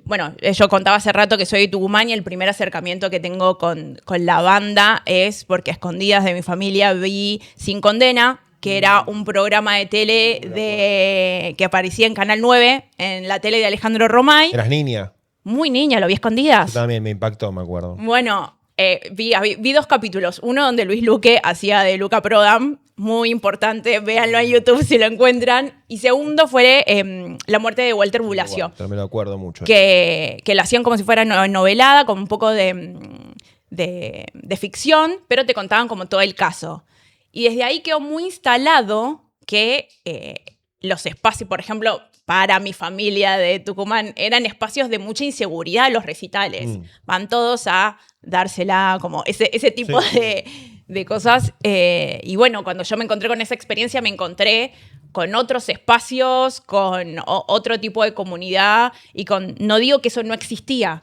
Bueno, yo contaba hace rato que soy de Tucumán, y el primer acercamiento que tengo con la banda es porque a escondidas de mi familia vi Sin Condena, que era un programa de tele que aparecía en Canal 9, en la tele de Alejandro Romay. ¿Eras niña? Muy niña, lo vi a escondidas. Yo también me impactó, me acuerdo. Bueno, vi 2 capítulos. Uno donde Luis Luque hacía de Luca Prodan, muy importante, véanlo en YouTube si lo encuentran. Y segundo fue la muerte de Walter Bulacio. Me lo acuerdo mucho. Que lo hacían como si fuera novelada, con un poco de ficción, pero te contaban como todo el caso. Y desde ahí quedó muy instalado que los espacios, por ejemplo, para mi familia de Tucumán, eran espacios de mucha inseguridad, los recitales. Van todos a dársela, como ese tipo de cosas. Y bueno, cuando yo me encontré con esa experiencia, me encontré con otros espacios, con otro tipo de comunidad, y no digo que eso no existía,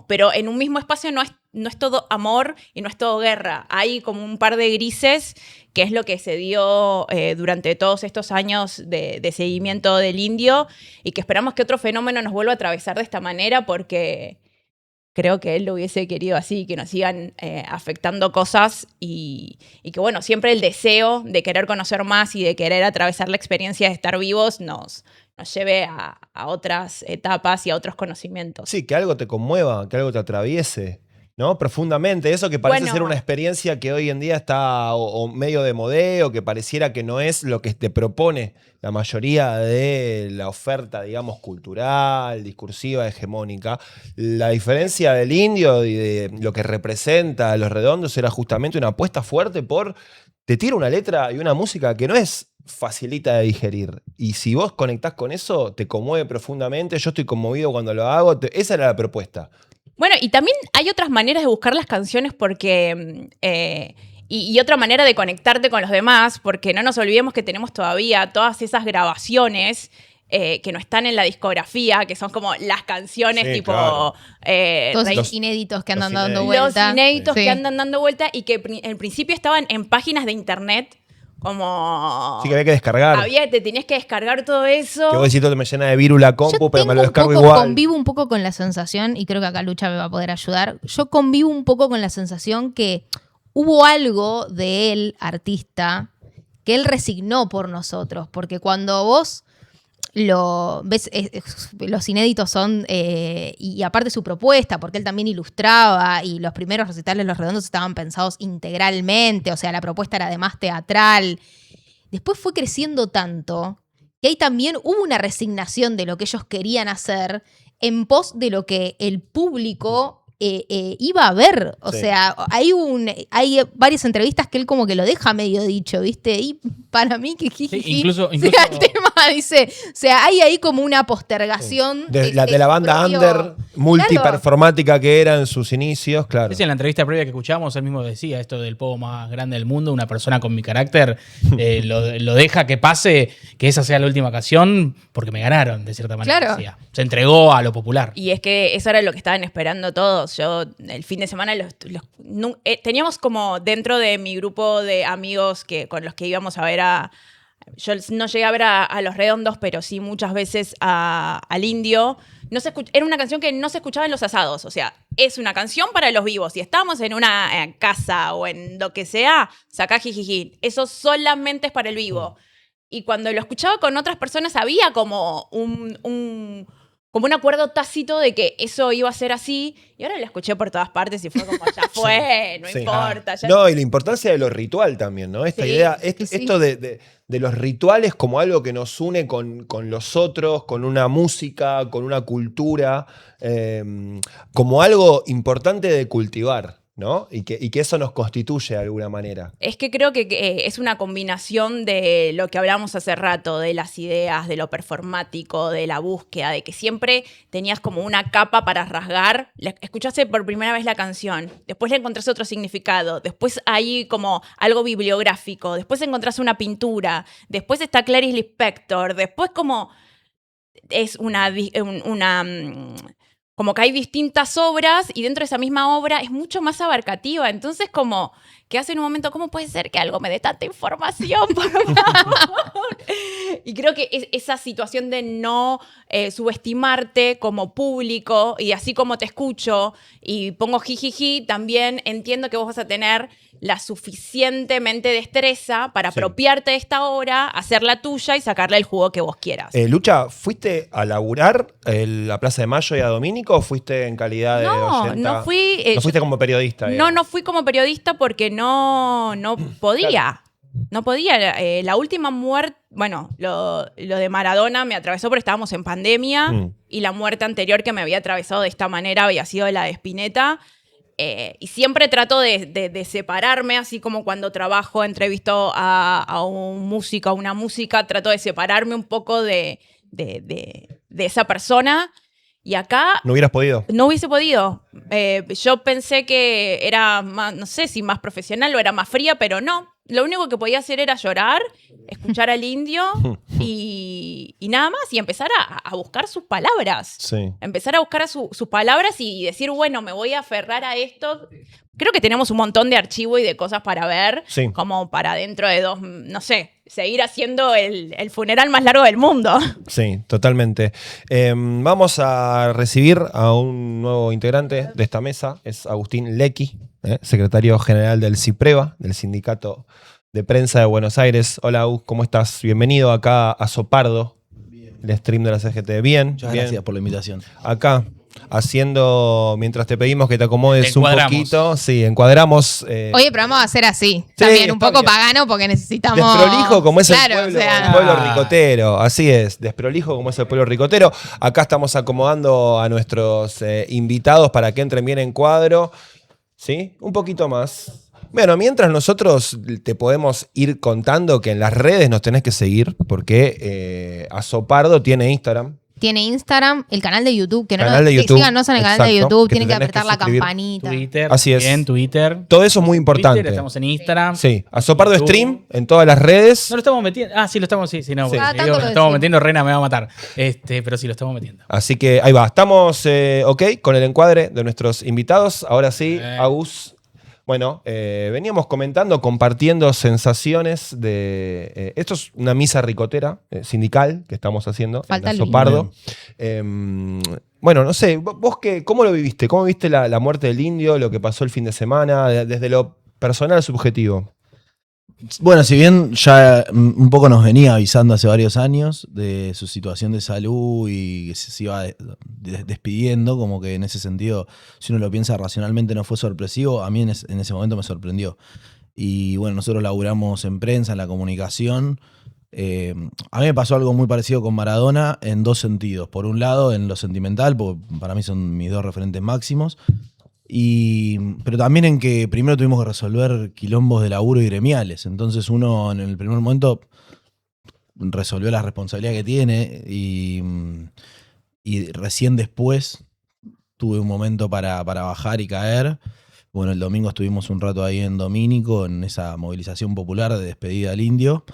pero en un mismo espacio no es todo amor y no es todo guerra. Hay como un par de grises, que es lo que se dio durante todos estos años de seguimiento del indio, y que esperamos que otro fenómeno nos vuelva a atravesar de esta manera, porque creo que él lo hubiese querido así, que nos sigan afectando cosas, y que bueno, siempre el deseo de querer conocer más y de querer atravesar la experiencia de estar vivos nos lleve a otras etapas y a otros conocimientos. Sí, que algo te conmueva, que algo te atraviese, ¿no? Profundamente. Eso que parece ser una experiencia que hoy en día está o medio de modeo, que pareciera que no es lo que te propone la mayoría de la oferta, digamos, cultural, discursiva, hegemónica. La diferencia del indio y de lo que representa a Los Redondos era justamente una apuesta fuerte por... Te tira una letra y una música que no es facilita de digerir. Y si vos conectás con eso, te conmueve profundamente. Yo estoy conmovido cuando lo hago. Esa era la propuesta. Bueno, y también hay otras maneras de buscar las canciones, porque... y otra manera de conectarte con los demás, porque no nos olvidemos que tenemos todavía todas esas grabaciones que no están en la discografía, que son como las canciones tipo... Claro. Todos los inéditos que andan dando vuelta. Los inéditos que andan dando vuelta, y que en principio estaban en páginas de internet, como... Sí, que había que descargar. Te tenías que descargar todo eso. Que vos decís, todo me llena de virus la compu, pero me lo descargo Yo igual. convivo un poco con la sensación, y creo que acá Lucha me va a poder ayudar, yo convivo un poco con la sensación que hubo algo de él, artista, que él resignó por nosotros, porque cuando vos los inéditos son, y aparte su propuesta, porque él también ilustraba y los primeros recitales Los Redondos estaban pensados integralmente, o sea, la propuesta era además teatral. Después fue creciendo tanto que ahí también hubo una resignación de lo que ellos querían hacer en pos de lo que el público iba a ver. O sea, hay varias entrevistas que él como que lo deja medio dicho, ¿viste? Y para mí que incluso sea el tema, dice. O sea, hay ahí como una postergación. De la banda under multiperformática que era en sus inicios, claro. Sí, en la entrevista previa que escuchamos, él mismo decía esto del pogo más grande del mundo, una persona con mi carácter, lo deja que pase, que esa sea la última canción, porque me ganaron, de cierta manera. Claro. Decía. Se entregó a lo popular. Y es que eso era lo que estaban esperando todos. Yo el fin de semana teníamos como dentro de mi grupo de amigos con los que íbamos a ver yo no llegué a ver a Los Redondos, pero sí muchas veces al Indio. Era una canción que no se escuchaba en los asados. O sea, es una canción para los vivos. Si estamos en una casa o en lo que sea, sacá jijiji. Eso solamente es para el vivo. Y cuando lo escuchaba con otras personas había como como un acuerdo tácito de que eso iba a ser así, y ahora lo escuché por todas partes y fue como, ya fue, no importa. Ya no, y la importancia de lo ritual también, ¿no? Esta idea, esto de los rituales como algo que nos une con los otros, con una música, con una cultura, como algo importante de cultivar, ¿no? Y que eso nos constituye de alguna manera. Es que creo que es una combinación de lo que hablamos hace rato, de las ideas, de lo performático, de la búsqueda, de que siempre tenías como una capa para rasgar. Escuchaste por primera vez la canción, después le encontrás otro significado, después hay como algo bibliográfico, después encontrás una pintura, después está Clarice Lispector, después como es como que hay distintas obras y dentro de esa misma obra es mucho más abarcativa. Entonces, como que hace en un momento, ¿cómo puede ser que algo me dé tanta información, por favor? Y creo que esa situación de no subestimarte como público y así como te escucho y pongo jijiji, también entiendo que vos vas a tener la suficientemente destreza para apropiarte de esta obra, hacerla tuya y sacarle el jugo que vos quieras. Lucha, ¿fuiste a laburar la Plaza de Mayo y a Domínico o fuiste en calidad de oyenta? No fui. ¿No fuiste como periodista? No fui como periodista porque no podía. Claro. No podía. La última muerte, bueno, lo de Maradona me atravesó porque estábamos en pandemia y la muerte anterior que me había atravesado de esta manera había sido la de Spinetta. Y siempre trato de separarme, así como cuando trabajo, entrevisto a un músico, a una música, trato de separarme un poco de esa persona. Y acá... ¿No hubieras podido? No hubiese podido. Yo pensé que era más, no sé si más profesional o era más fría, pero no. Lo único que podía hacer era llorar, escuchar al Indio y nada más. Y empezar a buscar sus palabras. Sí. Empezar a buscar sus palabras y decir, bueno, me voy a aferrar a esto. Creo que tenemos un montón de archivo y de cosas para ver. Sí. Como para dentro de no sé, seguir haciendo el funeral más largo del mundo. Sí, totalmente. Vamos a recibir a un nuevo integrante de esta mesa. Es Agustín Lecky, secretario general del CIPREVA, del Sindicato de Prensa de Buenos Aires. Hola, Agus, ¿cómo estás? Bienvenido acá a Sopardo, el stream de la CGT. Bien. Muchas gracias por la invitación. Acá, haciendo, mientras te pedimos que te acomodes un poquito. Sí, encuadramos. Oye, pero vamos a hacer así. También un poco pagano porque necesitamos... Desprolijo como es el pueblo, o sea... el pueblo ricotero. Así es, desprolijo como es el pueblo ricotero. Acá estamos acomodando a nuestros invitados para que entren bien en cuadro. ¿Sí? Un poquito más. Bueno, mientras nosotros te podemos ir contando que en las redes nos tenés que seguir porque Azopardo tiene Instagram. Tiene Instagram, el canal de YouTube, que canal de YouTube. Síganos en el canal de YouTube, tienen que apretar la suscribir. campanita. Twitter, así es. En Twitter. Todo eso es muy importante. Twitter, estamos en Instagram. Sí, Azopardo Stream en todas las redes. No lo estamos metiendo. Ah, sí, lo estamos, sí, no. Sí. Digo, lo estamos metiendo, Rena me va a matar. Pero sí, lo estamos metiendo. Así que ahí va. Estamos ok con el encuadre de nuestros invitados. Ahora sí, Agus. Bueno, veníamos comentando, compartiendo sensaciones de... esto es una misa ricotera sindical que estamos haciendo Falta en Azopardo. Bueno, no sé, vos ¿cómo lo viviste? ¿Cómo viste la muerte del Indio, lo que pasó el fin de semana, desde lo personal subjetivo? Bueno, si bien ya un poco nos venía avisando hace varios años de su situación de salud y que se iba despidiendo, como que en ese sentido, si uno lo piensa racionalmente, no fue sorpresivo, a mí en ese momento me sorprendió. Y bueno, nosotros laburamos en prensa, en la comunicación. A mí me pasó algo muy parecido con Maradona en dos sentidos. Por un lado, en lo sentimental, porque para mí son mis dos referentes máximos. Pero también en que primero tuvimos que resolver quilombos de laburo y gremiales. Entonces uno en el primer momento resolvió la responsabilidad que tiene y recién después tuve un momento para bajar y caer. Bueno, el domingo estuvimos un rato ahí en Domínico, en esa movilización popular de despedida al Indio.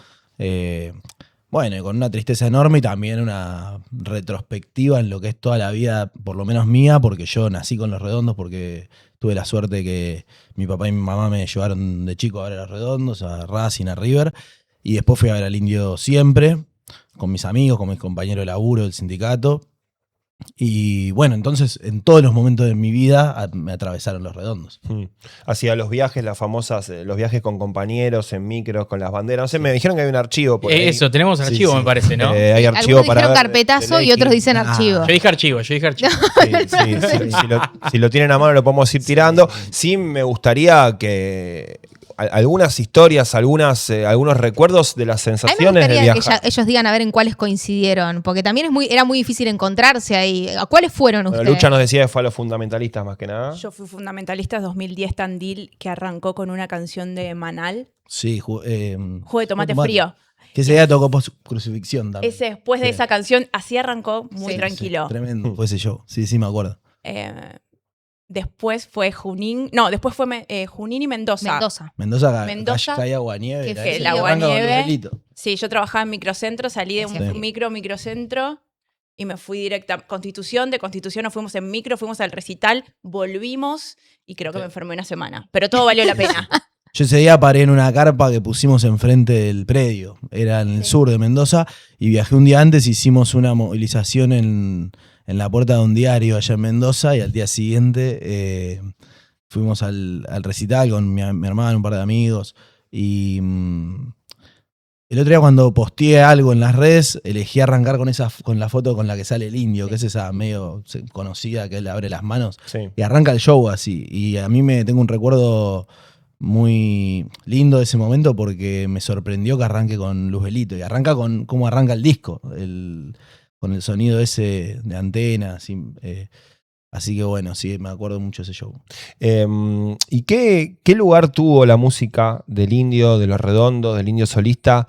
Bueno, con una tristeza enorme y también una retrospectiva en lo que es toda la vida, por lo menos mía, porque yo nací con Los Redondos, porque tuve la suerte que mi papá y mi mamá me llevaron de chico a ver a Los Redondos, a Racing, a River, y después fui a ver al Indio siempre, con mis amigos, con mis compañeros de laburo del sindicato. Y bueno, entonces en todos los momentos de mi vida me atravesaron Los Redondos. Hacía los viajes, las famosas, los viajes con compañeros, en micros, con las banderas. No sé, me dijeron que hay un archivo por ahí. Eso, tenemos archivo, me parece, ¿no? Hay archivo Algunos para dijeron ver carpetazo y otros dicen archivo. Yo dije archivo. Sí, si lo tienen a mano lo podemos ir tirando. Sí, me gustaría que algunas historias, algunos recuerdos de las A mí me sensaciones de gustaría que viajar. ellos digan a ver en cuáles coincidieron, porque también era muy difícil encontrarse ahí. ¿A cuáles fueron Bueno, ustedes? Lucha nos decía que fue a los fundamentalistas más que nada. Yo fui fundamentalista 2010 Tandil, que arrancó con una canción de Manal, Sí, Jugo de Tomate Frío. Que ese día tocó post crucifixión también. Ese, después de esa canción, así arrancó muy Sí. tranquilo. Tremendo, fue ese show. Sí, me acuerdo. Después fue Junín. No, después fue Junín y Mendoza. Mendoza caía aguanieve. Que era fue ese, el y arranca con aguanieve. el velito. Sí, yo trabajaba en microcentro, salí de un Sí. microcentro y me fui directa a Constitución. De Constitución nos fuimos en micro, fuimos al recital, volvimos y creo que me enfermé una semana. Pero todo valió la pena. Yo ese día paré en una carpa que pusimos enfrente del predio. Era en el sur de Mendoza y viajé un día antes, hicimos una movilización en la puerta de un diario allá en Mendoza y al día siguiente fuimos al recital con mi hermano, un par de amigos y el otro día cuando posteé algo en las redes elegí arrancar con la foto con la que sale el Indio, que es esa medio conocida que él abre las manos y arranca el show así y a mí tengo un recuerdo muy lindo de ese momento porque me sorprendió que arranque con Luzbelito y arranca con cómo arranca el disco, con el sonido ese de antena, así que bueno, sí, me acuerdo mucho de ese show. ¿Y qué lugar tuvo la música del Indio, de Los Redondos, del Indio solista?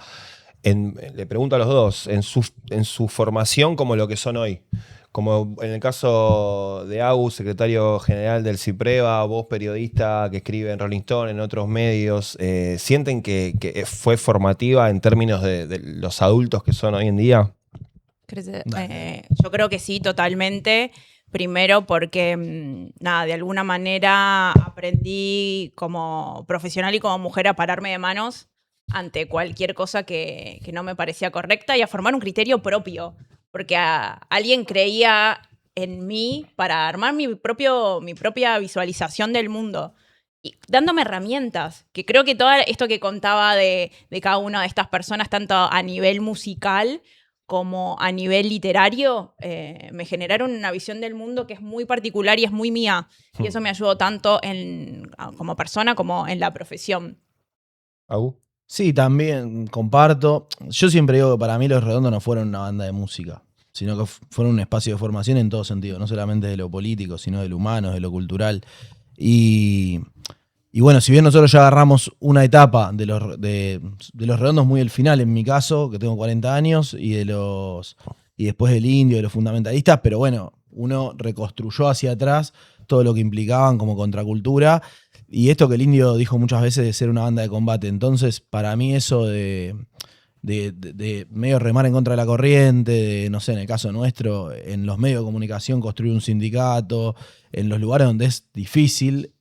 Le pregunto a los dos, en su formación como lo que son hoy. Como en el caso de Agus, secretario general del CIPREVA, vos periodista que escribe en Rolling Stone, en otros medios, ¿sienten que fue formativa en términos de los adultos que son hoy en día? Yo creo que sí, totalmente. Primero porque, de alguna manera aprendí como profesional y como mujer a pararme de manos ante cualquier cosa que no me parecía correcta y a formar un criterio propio. Porque alguien creía en mí para armar mi propia visualización del mundo. Y dándome herramientas, que creo que todo esto que contaba de cada una de estas personas, tanto a nivel musical como a nivel literario, me generaron una visión del mundo que es muy particular y es muy mía. Y eso me ayudó tanto como persona como en la profesión. ¿Agus? Sí, también comparto. Yo siempre digo que para mí Los Redondos no fueron una banda de música, sino que fueron un espacio de formación en todo sentido, no solamente de lo político, sino de lo humano, de lo cultural. Y bueno, si bien nosotros ya agarramos una etapa de los Redondos muy al final, en mi caso, que tengo 40 años, y después del Indio, de los fundamentalistas, pero bueno, uno reconstruyó hacia atrás todo lo que implicaban como contracultura. Y esto que el Indio dijo muchas veces de ser una banda de combate. Entonces, para mí eso de medio remar en contra de la corriente, de, no sé, en el caso nuestro, en los medios de comunicación construir un sindicato, en los lugares donde es difícil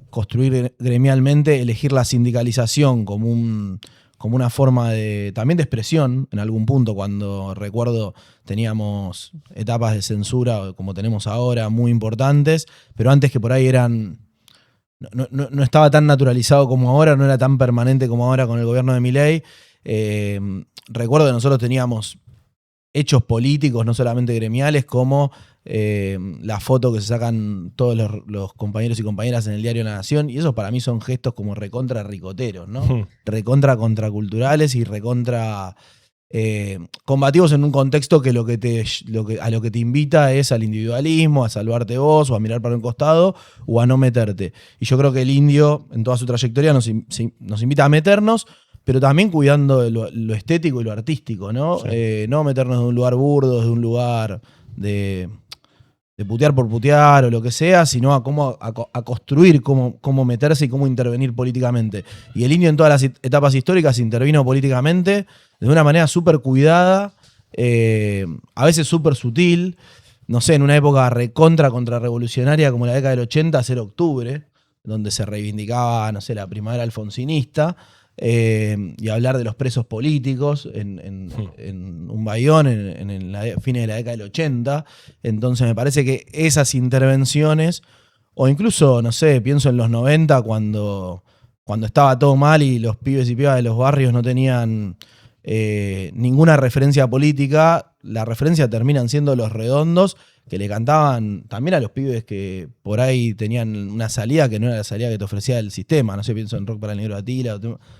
construir gremialmente, elegir la sindicalización como una forma también de expresión en algún punto, cuando recuerdo teníamos etapas de censura como tenemos ahora muy importantes, pero antes que por ahí eran no estaba tan naturalizado como ahora, no era tan permanente como ahora con el gobierno de Milei. Recuerdo que nosotros teníamos hechos políticos, no solamente gremiales, como la foto que se sacan todos los compañeros y compañeras en el diario La Nación, y esos para mí son gestos como recontra ricoteros, ¿no? Recontra contraculturales y recontra combativos en un contexto que a lo que te invita es al individualismo, a salvarte vos, o a mirar para un costado, o a no meterte. Y yo creo que el indio, en toda su trayectoria, nos invita a meternos, pero también cuidando lo estético y lo artístico, ¿no? Sí. No meternos de un lugar burdo, de un lugar de putear por putear o lo que sea, sino a construir cómo meterse y cómo intervenir políticamente. Y el indio en todas las etapas históricas intervino políticamente de una manera súper cuidada, a veces súper sutil. No sé, en una época contrarrevolucionaria como la década del 80, 0 de octubre, donde se reivindicaba, no sé, la primavera alfonsinista, y hablar de los presos políticos en un bayón en fines de la década del 80. Entonces me parece que esas intervenciones, o incluso, no sé, pienso en los 90 cuando estaba todo mal y los pibes y pibas de los barrios no tenían ninguna referencia política, la referencia terminan siendo Los Redondos, que le cantaban también a los pibes que por ahí tenían una salida que no era la salida que te ofrecía el sistema. No sé, pienso en Rock para el Negro Atila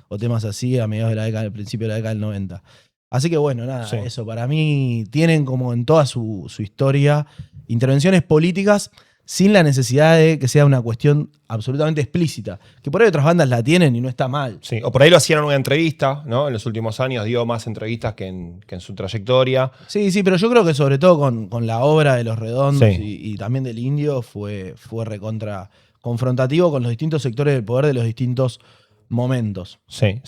o temas así a mediados de la década, al principio de la década del 90. Así que bueno, nada, sí. Eso para mí tienen como en toda su historia intervenciones políticas sin la necesidad de que sea una cuestión absolutamente explícita. Que por ahí otras bandas la tienen y no está mal. Sí, o por ahí lo hacían en una entrevista, ¿no? En los últimos años dio más entrevistas que en su trayectoria. Sí, pero yo creo que sobre todo con la obra de Los Redondos, sí, y también del Indio fue recontra confrontativo con los distintos sectores del poder de los distintos momentos. Sí.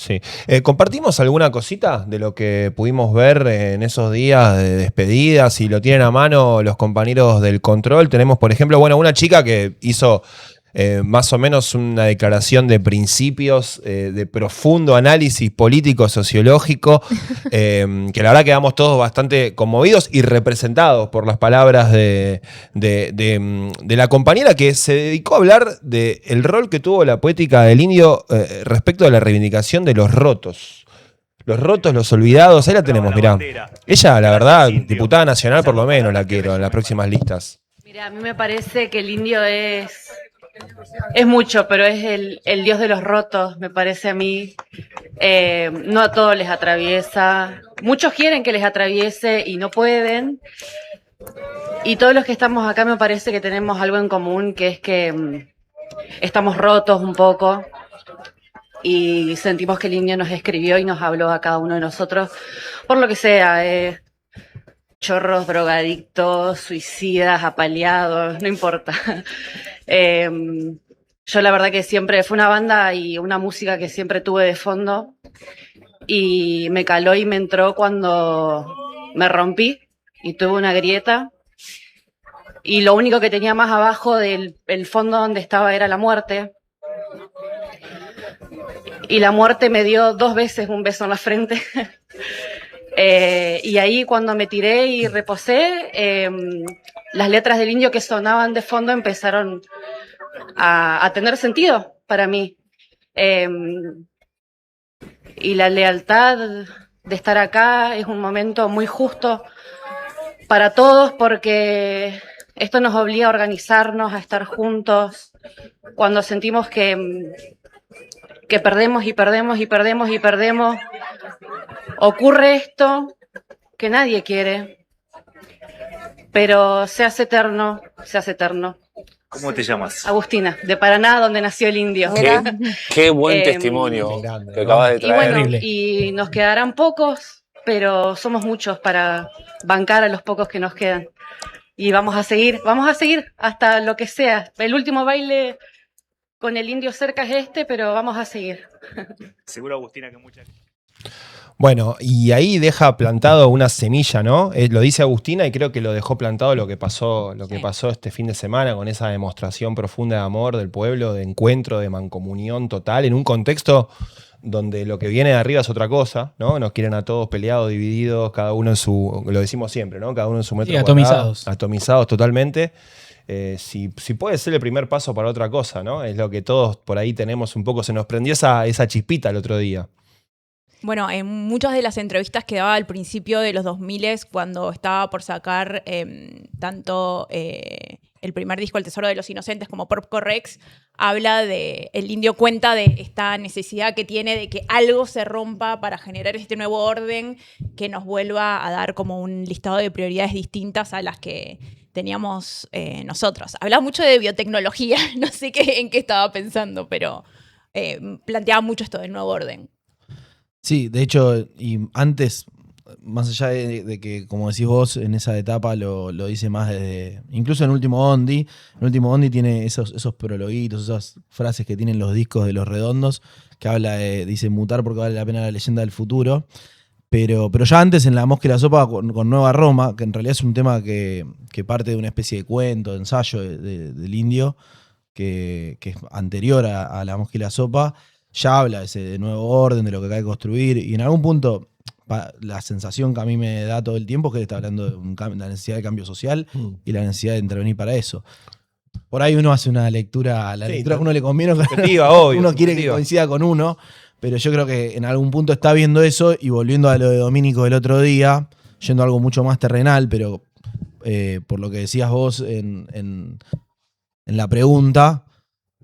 ¿Compartimos alguna cosita de lo que pudimos ver en esos días de despedidas? Si lo tienen a mano los compañeros del control. Tenemos, por ejemplo, una chica que hizo más o menos una declaración de principios, de profundo análisis político, sociológico, que la verdad quedamos todos bastante conmovidos y representados por las palabras de la compañera, que se dedicó a hablar del rol que tuvo la poética del Indio respecto de la reivindicación de los rotos. Los rotos, los olvidados, ahí la tenemos, mirá. Ella, la verdad, diputada nacional por lo menos la quiero en las próximas listas. Mira, a mí me parece que el Indio es mucho, pero es el dios de los rotos, me parece a mí. No a todos les atraviesa. Muchos quieren que les atraviese y no pueden. Y todos los que estamos acá me parece que tenemos algo en común, que es que estamos rotos un poco. Y sentimos que el Indio nos escribió y nos habló a cada uno de nosotros, por lo que sea, chorros, drogadictos, suicidas, apaleados, no importa. Yo la verdad que siempre fue una banda y una música que siempre tuve de fondo y me caló y me entró cuando me rompí y tuve una grieta y lo único que tenía más abajo del fondo donde estaba era la muerte. Y la muerte me dio 2 veces un beso en la frente. Y ahí cuando me tiré y reposé, las letras del Indio que sonaban de fondo empezaron a tener sentido para mí. Y la lealtad de estar acá es un momento muy justo para todos porque esto nos obliga a organizarnos, a estar juntos. Cuando sentimos que perdemos y perdemos y perdemos y perdemos, ocurre esto que nadie quiere, pero se hace eterno, se hace eterno. ¿Cómo te llamas? Agustina, de Paraná, donde nació el Indio. Qué buen testimonio que acabas de traer. Y bueno, y nos quedarán pocos, pero somos muchos para bancar a los pocos que nos quedan. Y vamos a seguir hasta lo que sea. El último baile con el Indio cerca es pero vamos a seguir. Seguro, Agustina, que muchas... Bueno, y ahí deja plantado una semilla, ¿no? Lo dice Agustina y creo que lo dejó plantado lo que pasó este fin de semana con esa demostración profunda de amor del pueblo, de encuentro, de mancomunión total, en un contexto donde lo que viene de arriba es otra cosa, ¿no? Nos quieren a todos peleados, divididos, cada uno en su, lo decimos siempre, ¿no? Cada uno en su metro cuadrado. Atomizados. Atomizados totalmente. Si puede ser el primer paso para otra cosa, ¿no? Es lo que todos por ahí tenemos un poco, se nos prendió esa chispita el otro día. Bueno, en muchas de las entrevistas que daba al principio de los 2000, cuando estaba por sacar tanto el primer disco, El Tesoro de los Inocentes, como Porco Rex, habla de, el Indio cuenta de esta necesidad que tiene de que algo se rompa para generar este nuevo orden que nos vuelva a dar como un listado de prioridades distintas a las que teníamos nosotros. Hablaba mucho de biotecnología, no sé en qué estaba pensando, pero planteaba mucho esto del nuevo orden. Sí, de hecho, y antes, más allá de que, como decís vos, en esa etapa lo dice más desde... Incluso en Último Bondi. En Último Bondi tiene esos prologuitos, esas frases que tienen los discos de Los Redondos, que habla de, dice, mutar porque vale la pena la leyenda del futuro. Pero ya antes, en La Mosca y la Sopa, con Nueva Roma, que en realidad es un tema que parte de una especie de cuento, de ensayo del Indio, que es anterior a La Mosca y la Sopa, ya habla de ese nuevo orden, de lo que hay que construir, y en algún punto la sensación que a mí me da todo el tiempo es que está hablando de la necesidad de cambio social y la necesidad de intervenir para eso. Por ahí uno hace una lectura, lectura que uno le conviene, obvio, uno quiere que coincida con uno, pero yo creo que en algún punto está viendo eso, y volviendo a lo de Domínico del otro día, yendo a algo mucho más terrenal, pero por lo que decías vos en la pregunta,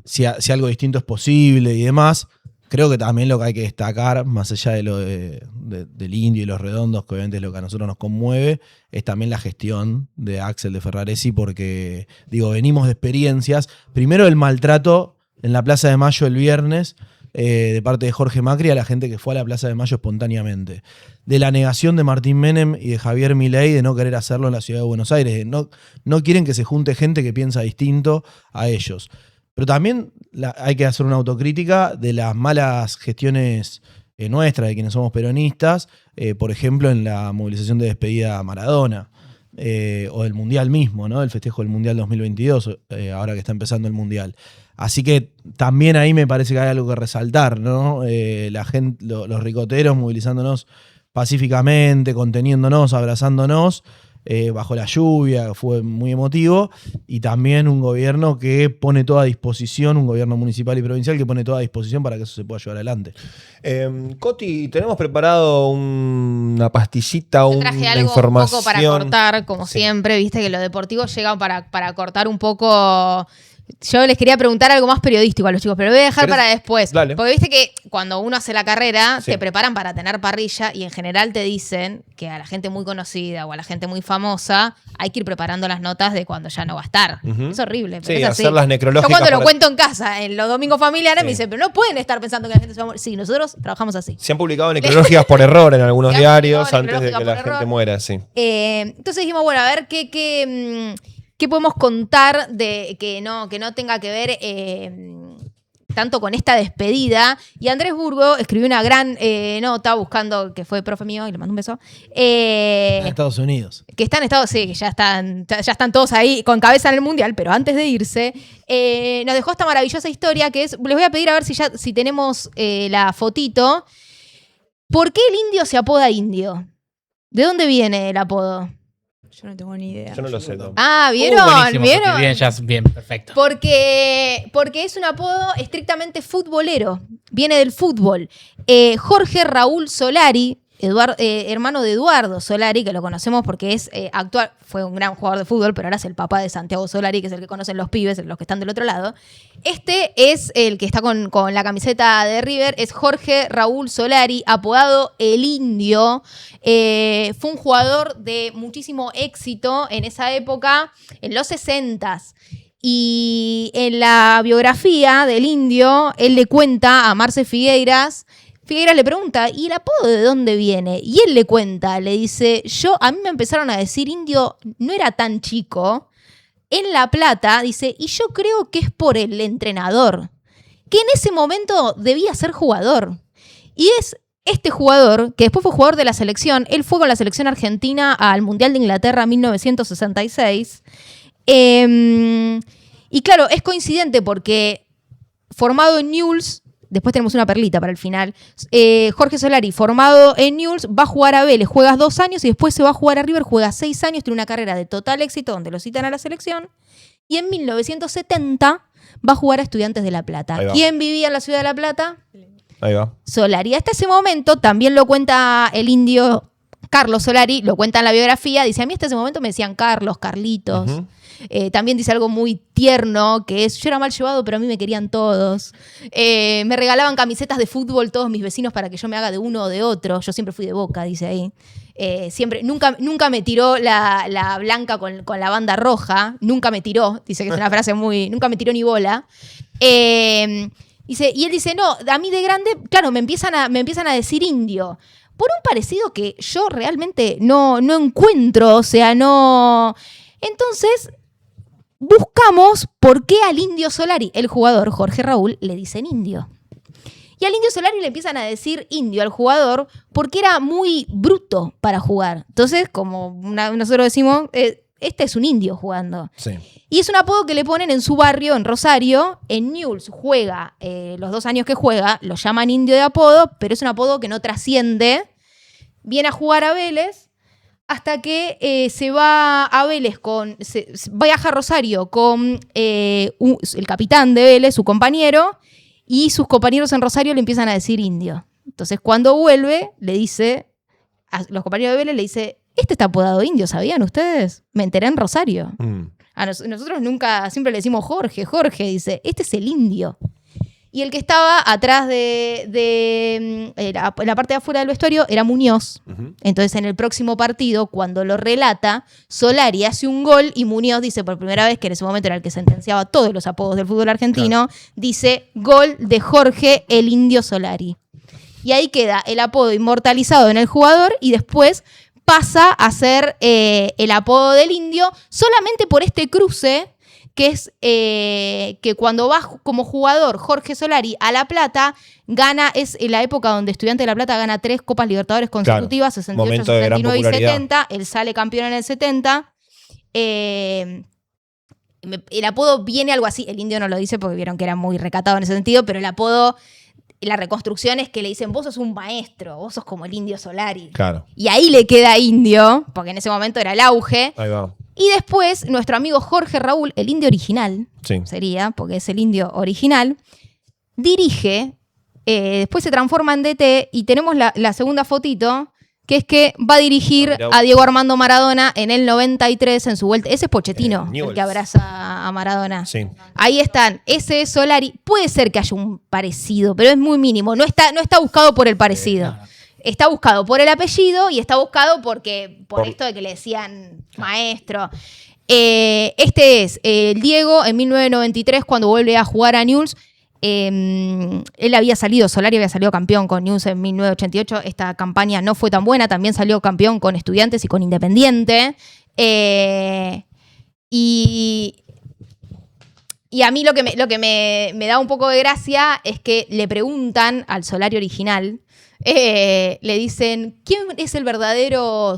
si algo distinto es posible y demás. Creo que también lo que hay que destacar, más allá de lo del Indio y Los Redondos, que obviamente es lo que a nosotros nos conmueve, es también la gestión de Axel de Ferraresi, porque, digo, venimos de experiencias. Primero, el maltrato en la Plaza de Mayo el viernes, de parte de Jorge Macri a la gente que fue a la Plaza de Mayo espontáneamente. De la negación de Martín Menem y de Javier Milei de no querer hacerlo en la ciudad de Buenos Aires. No quieren que se junte gente que piensa distinto a ellos. Pero también hay que hacer una autocrítica de las malas gestiones nuestras, de quienes somos peronistas, por ejemplo, en la movilización de despedida a Maradona, o del Mundial mismo, ¿no? El festejo del Mundial 2022, ahora que está empezando el Mundial. Así que también ahí me parece que hay algo que resaltar, ¿no? La gente, los ricoteros movilizándonos pacíficamente, conteniéndonos, abrazándonos, bajo la lluvia, fue muy emotivo, y también un gobierno que pone toda a disposición, un gobierno municipal y provincial que pone toda a disposición para que eso se pueda llevar adelante. Coti, tenemos preparado una pastillita, Yo traje una algo información. un poco para cortar, como siempre, viste que los deportivos llegan para cortar un poco. Yo les quería preguntar algo más periodístico a los chicos, pero lo voy a dejar para después. Dale. Porque viste que cuando uno hace la carrera, Sí. te preparan para tener parrilla, y en general te dicen que a la gente muy conocida o a la gente muy famosa hay que ir preparando las notas de cuando ya no va a estar. Ujú. Es horrible, pero Sí, es así. hacer las necrológicas Yo cuando lo para- cuento en casa, en los domingos familiares, Sí. me dicen, pero no pueden estar pensando que la gente se va a morir. Sí, nosotros trabajamos así. Se han publicado necrológicas por error en algunos Se han diarios publicado antes de que la necrológicas por gente error. muera, sí. Entonces dijimos, bueno, a ver qué podemos contar de que no tenga que ver tanto con esta despedida. Y Andrés Burgo escribió una gran nota buscando, que fue profe mío, y le mando un beso. En Estados Unidos. Que está en Estados Unidos, sí, que ya están todos ahí con cabeza en el Mundial, pero antes de irse, nos dejó esta maravillosa historia que es, les voy a pedir a ver si tenemos la fotito. ¿Por qué el Indio se apoda Indio? ¿De dónde viene el apodo? Yo no tengo ni idea. Yo no lo sé. No. Ah, ¿vieron? Buenísimo, ¿Vieron? Bien, ya, bien, perfecto. Porque es un apodo estrictamente futbolero. Viene del fútbol. Jorge Raúl Solari, hermano de Eduardo Solari, que lo conocemos porque es actual, fue un gran jugador de fútbol, pero ahora es el papá de Santiago Solari, que es el que conocen los pibes, los que están del otro lado. Este es el que está con la camiseta de River, es Jorge Raúl Solari, apodado El Indio. Fue un jugador de muchísimo éxito en esa época, en los 60s. Y en la biografía del Indio, él le cuenta a Marce Figueiras le pregunta, ¿y el apodo de dónde viene? Y él le cuenta, le dice, a mí me empezaron a decir Indio, no era tan chico, en La Plata, dice, y yo creo que es por el entrenador, que en ese momento debía ser jugador. Y es este jugador, que después fue jugador de la selección, él fue con la selección argentina al Mundial de Inglaterra en 1966. Y claro, es coincidente porque formado en Newell's, después tenemos una perlita para el final. Jorge Solari, formado en Newell's, va a jugar a Vélez, juega 2 años y después se va a jugar a River, juega 6 años, tiene una carrera de total éxito donde lo citan a la selección. Y en 1970 va a jugar a Estudiantes de La Plata. ¿Quién vivía en la ciudad de La Plata? Ahí va. Solari. Hasta ese momento, también lo cuenta el indio Carlos Solari, lo cuenta en la biografía, dice, a mí hasta ese momento me decían Carlos, Carlitos. También dice algo muy tierno, que es, yo era mal llevado, pero a mí me querían todos. Me regalaban camisetas de fútbol todos mis vecinos para que yo me haga de uno o de otro. Yo siempre fui de Boca, dice ahí. Siempre, nunca me tiró la blanca con la banda roja. Nunca me tiró, dice que es una frase muy... Nunca me tiró ni bola. Dice, y él dice, no, a mí de grande, claro, me empiezan a decir indio. Por un parecido que yo realmente no encuentro, o sea, no... Entonces... buscamos por qué al Indio Solari, el jugador Jorge Raúl, le dicen indio. Y al Indio Solari le empiezan a decir indio al jugador porque era muy bruto para jugar. Entonces, como nosotros decimos, este es un indio jugando. Sí. Y es un apodo que le ponen en su barrio, en Rosario. En Newell's juega, los 2 años que juega, lo llaman indio de apodo, pero es un apodo que no trasciende. Viene a jugar a Vélez. Hasta que se va a Vélez viaja a Rosario con el capitán de Vélez, su compañero, y sus compañeros en Rosario le empiezan a decir indio. Entonces, cuando vuelve, le dice, a los compañeros de Vélez le dice, este está apodado indio, ¿sabían ustedes? Me enteré en Rosario. A nosotros siempre le decimos Jorge, dice, este es el indio. Y el que estaba atrás de la parte de afuera del vestuario era Muñoz. Entonces, en el próximo partido, cuando lo relata, Solari hace un gol y Muñoz dice por primera vez, que en ese momento era el que sentenciaba todos los apodos del fútbol argentino, dice, gol de Jorge el Indio Solari. Y ahí queda el apodo inmortalizado en el jugador y después pasa a ser el apodo del indio solamente por este cruce que es que cuando va como jugador Jorge Solari a La Plata, es en la época donde Estudiantes de La Plata gana 3 Copas Libertadores consecutivas, 68, 69 y 70. Él sale campeón en el 70. El apodo viene algo así. El indio no lo dice porque vieron que era muy recatado en ese sentido, pero el apodo, la reconstrucción es que le dicen, vos sos un maestro, vos sos como el Indio Solari. Claro. Y ahí le queda indio, porque en ese momento era el auge. Ahí va. Y después, nuestro amigo Jorge Raúl, el indio original, sería, porque es el indio original, dirige, después se transforma en DT y tenemos la segunda fotito, que es que va a dirigir a Diego Armando Maradona en el 93 en su vuelta. Ese es Pochettino, el que abraza a Maradona. Sí. Ahí están, ese es Solari. Puede ser que haya un parecido, pero es muy mínimo. No está buscado por el parecido. Está buscado por el apellido y está buscado por esto de que le decían maestro. Este es el Diego en 1993 cuando vuelve a jugar a Newell's. Solari había salido campeón con Newell's en 1988. Esta campaña no fue tan buena. También salió campeón con Estudiantes y con Independiente. Y a mí lo que me da un poco de gracia es que le preguntan al Solari original, le dicen, ¿quién es el verdadero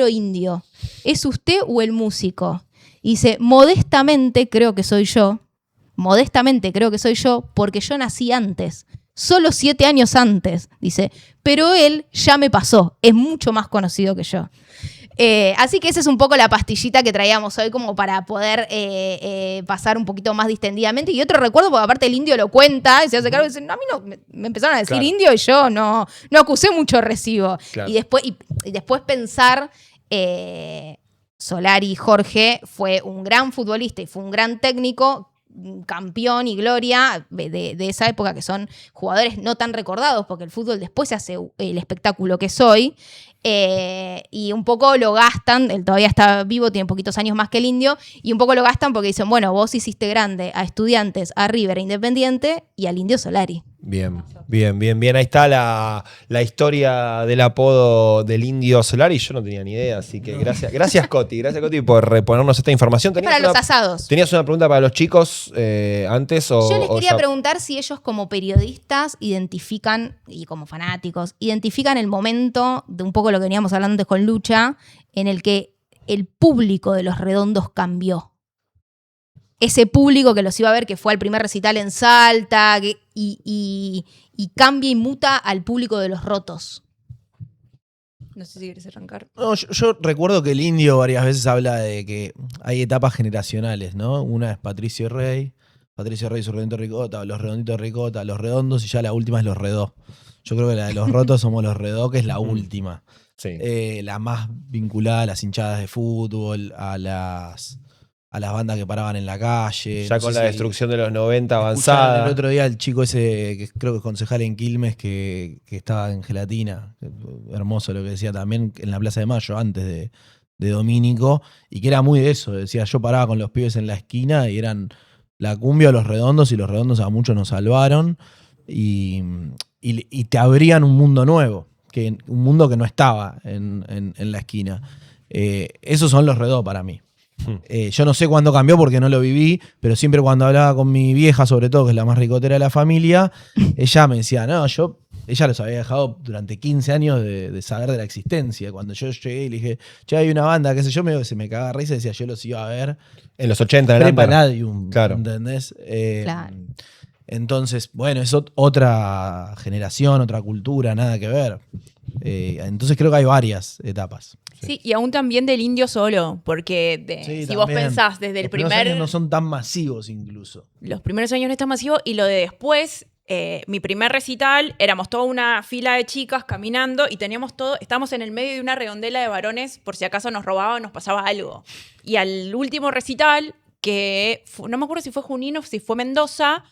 indio? ¿Es usted o el músico? Y dice, modestamente creo que soy yo, porque yo nací antes, solo 7 años antes, dice, pero él ya me pasó, es mucho más conocido que yo. Así que esa es un poco la pastillita que traíamos hoy como para poder pasar un poquito más distendidamente. Y otro recuerdo, porque aparte el indio lo cuenta y se hace cargo y dice, no, a mí no, me empezaron a decir indio y yo no acusé mucho recibo. Claro. Y después pensar, Solari Jorge fue un gran futbolista y fue un gran técnico, campeón y gloria de esa época, que son jugadores no tan recordados porque el fútbol después se hace el espectáculo que es hoy. Y un poco lo gastan, él todavía está vivo, tiene poquitos años más que el indio, y un poco lo gastan porque dicen, bueno, vos hiciste grande a Estudiantes, a River, a Independiente y al Indio Solari. Bien. Ahí está la historia del apodo del Indio Solari. Yo no tenía ni idea, así que gracias Coti por reponernos esta información. Para los asados. ¿Tenías una pregunta para los chicos antes? Yo les quería preguntar si ellos como periodistas identifican, y como fanáticos, identifican el momento de un poco lo que veníamos hablando antes con Lucha, en el que el público de Los Redondos cambió. ese público que los iba a ver, que fue al primer recital en Salta, y cambia y muta al público de Los Rotos. No sé si quieres arrancar. No, yo recuerdo que el Indio varias veces habla de que hay etapas generacionales, ¿no? Una es Patricio Rey, su Redondito Ricota, los Redonditos Ricota, los Redondos, y ya la última es los Redó. Yo creo que la de los Rotos somos los Redó, que es la última. Sí. La más vinculada a las hinchadas de fútbol, a las bandas que paraban en la calle. Ya No con sé la si destrucción de los 90 escucharon avanzada. el otro día el chico ese, que creo que es concejal en Quilmes, que estaba en Gelatina. Hermoso lo que decía también en la Plaza de Mayo, antes de Domínico. Y que era muy de eso. Decía, yo paraba con los pibes en la esquina y eran la cumbia o los Redondos, y los Redondos a muchos nos salvaron. Y te abrían un mundo nuevo. Un mundo que no estaba en la esquina. Esos son los Redó para mí. Yo no sé cuándo cambió porque no lo viví, pero siempre cuando hablaba con mi vieja, sobre todo, que es la más ricotera de la familia, ella me decía, no, ella los había dejado durante 15 años de saber de la existencia. Cuando yo llegué y le dije, che, hay una banda, qué sé yo, medio que se me cagaba risa y decía, yo los iba a ver. En los 80, en el Prepa Under. Nadium, Claro. ¿entendés? Claro. Entonces, bueno, es otra generación, otra cultura, nada que ver. Entonces creo que hay varias etapas. Sí, y aún también del Indio solo, porque Sí, si vos también. pensás desde el Los primeros primer... años no son tan masivos incluso. Los primeros años no es tan masivo, y lo de después, mi primer recital, éramos toda una fila de chicas caminando y estábamos en el medio de una redondela de varones por si acaso nos robaban o nos pasaba algo. Y al último recital, no me acuerdo si fue Junín o si fue Mendoza,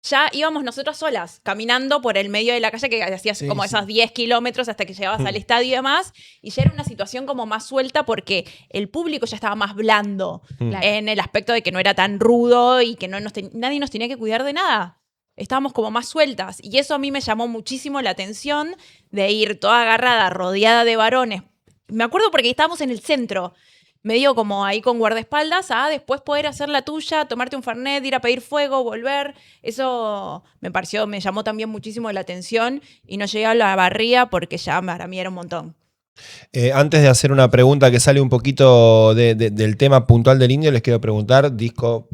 ya íbamos nosotras solas, caminando por el medio de la calle, que hacías como esas 10 kilómetros hasta que llegabas al estadio y demás, y ya era una situación como más suelta porque el público ya estaba más blando, en el aspecto de que no era tan rudo y que nadie nos tenía que cuidar de nada. Estábamos como más sueltas, y eso a mí me llamó muchísimo la atención, de ir toda agarrada, rodeada de varones. Me acuerdo porque estábamos en el centro, medio como ahí con guardaespaldas, a después poder hacer la tuya, tomarte un fernet, ir a pedir fuego, volver. Eso me llamó también muchísimo la atención, y no llegué a la barría porque ya para mí era un montón. Antes de hacer una pregunta que sale un poquito del tema puntual del Indio, les quiero preguntar, disco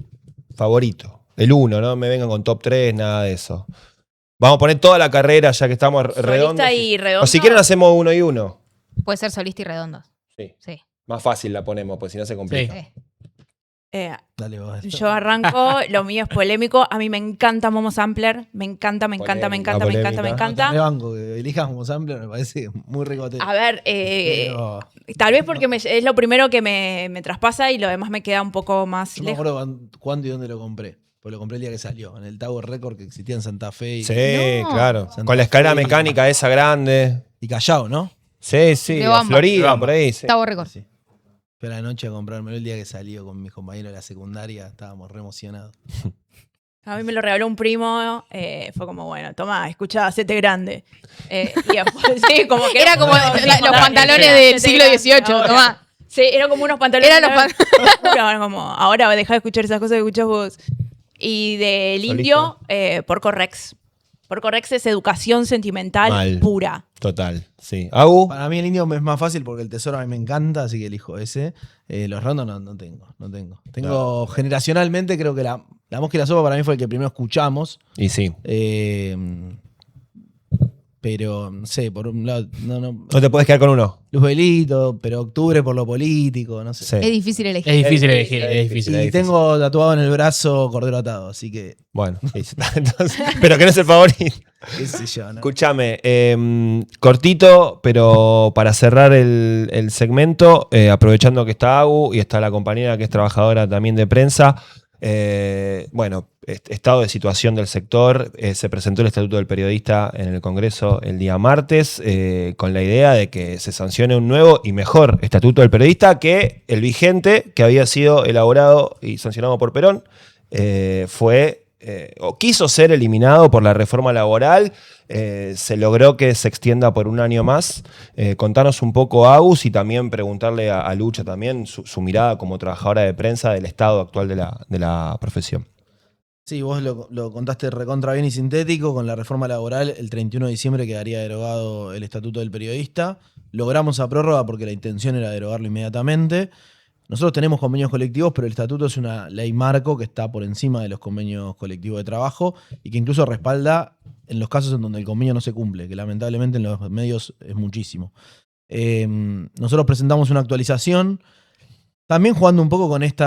favorito. El 1, no me vengan con top 3, nada de eso. Vamos a poner toda la carrera ya que estamos redondos. Solista y redondo. O si quieren hacemos 1 y 1. Puede ser solista y redondo. Sí. Más fácil la ponemos, pues si no se complica. Dale vos. Yo arranco, lo mío es polémico. A mí me encanta Momo Sampler. Me encanta. Me banco, que elijas como sampler me parece muy ricotero. A ver, tal vez porque es lo primero que me traspasa, y lo demás me queda un poco más Yo me lejos. acuerdo cuándo y dónde lo compré. Pues lo compré el día que salió, en el Tower Record que existía en Santa Fe. Sí, claro. Con la escalera mecánica esa grande. Y Callao, ¿no? Sí, De la Bamba. Florida, por ahí. Sí. Tower Record. Sí. Fui a la noche a comprármelo el día que salió con mis compañeros de la secundaria. Estábamos re emocionados. A mí me lo regaló un primo, fue como, bueno, toma, escuchá, hacete grande. Y después, sí, como que Era como los pantalones del siglo XVIII, tomá. Sí, eran como unos pantalones. Eran los como, ahora dejá de escuchar esas cosas que escuchás vos. Y del Indio, Porco Rex. Porco Rex es educación sentimental pura. Total, sí. ¿Agu? Para mí el Indio es más fácil porque el Tesoro a mí me encanta, así que elijo ese. Los rondos no tengo. Tengo generacionalmente, creo que la Mosca y la Sopa para mí fue el que primero escuchamos. Y sí. Pero, no sé, por un lado, no te puedes quedar con uno. Luz Velito, pero Octubre por lo político, no sé. Sí. Es difícil elegir. Es difícil elegir. Y tengo tatuado en el brazo Cordero Atado, así que. Bueno, entonces, pero que no es el favorito. Qué sé yo, ¿no? Escúchame, cortito, pero para cerrar el segmento, aprovechando que está Agu y está la compañera que es trabajadora también de prensa. Bueno, estado de situación del sector. Se presentó el Estatuto del Periodista en el Congreso el día martes, con la idea de que se sancione un nuevo y mejor Estatuto del Periodista que el vigente, que había sido elaborado y sancionado por Perón, o quiso ser eliminado por la reforma laboral. Se logró que se extienda por un año más. Contanos un poco, Agus, y también preguntarle a Lucha también su mirada como trabajadora de prensa del estado actual de la profesión. Sí, vos lo contaste recontra bien y sintético. Con la reforma laboral, el 31 de diciembre quedaría derogado el Estatuto del Periodista. Logramos a prórroga porque la intención era derogarlo inmediatamente. Nosotros tenemos convenios colectivos, pero el estatuto es una ley marco que está por encima de los convenios colectivos de trabajo y que incluso respalda en los casos en donde el convenio no se cumple, que lamentablemente en los medios es muchísimo. Nosotros presentamos una actualización, también jugando un poco con este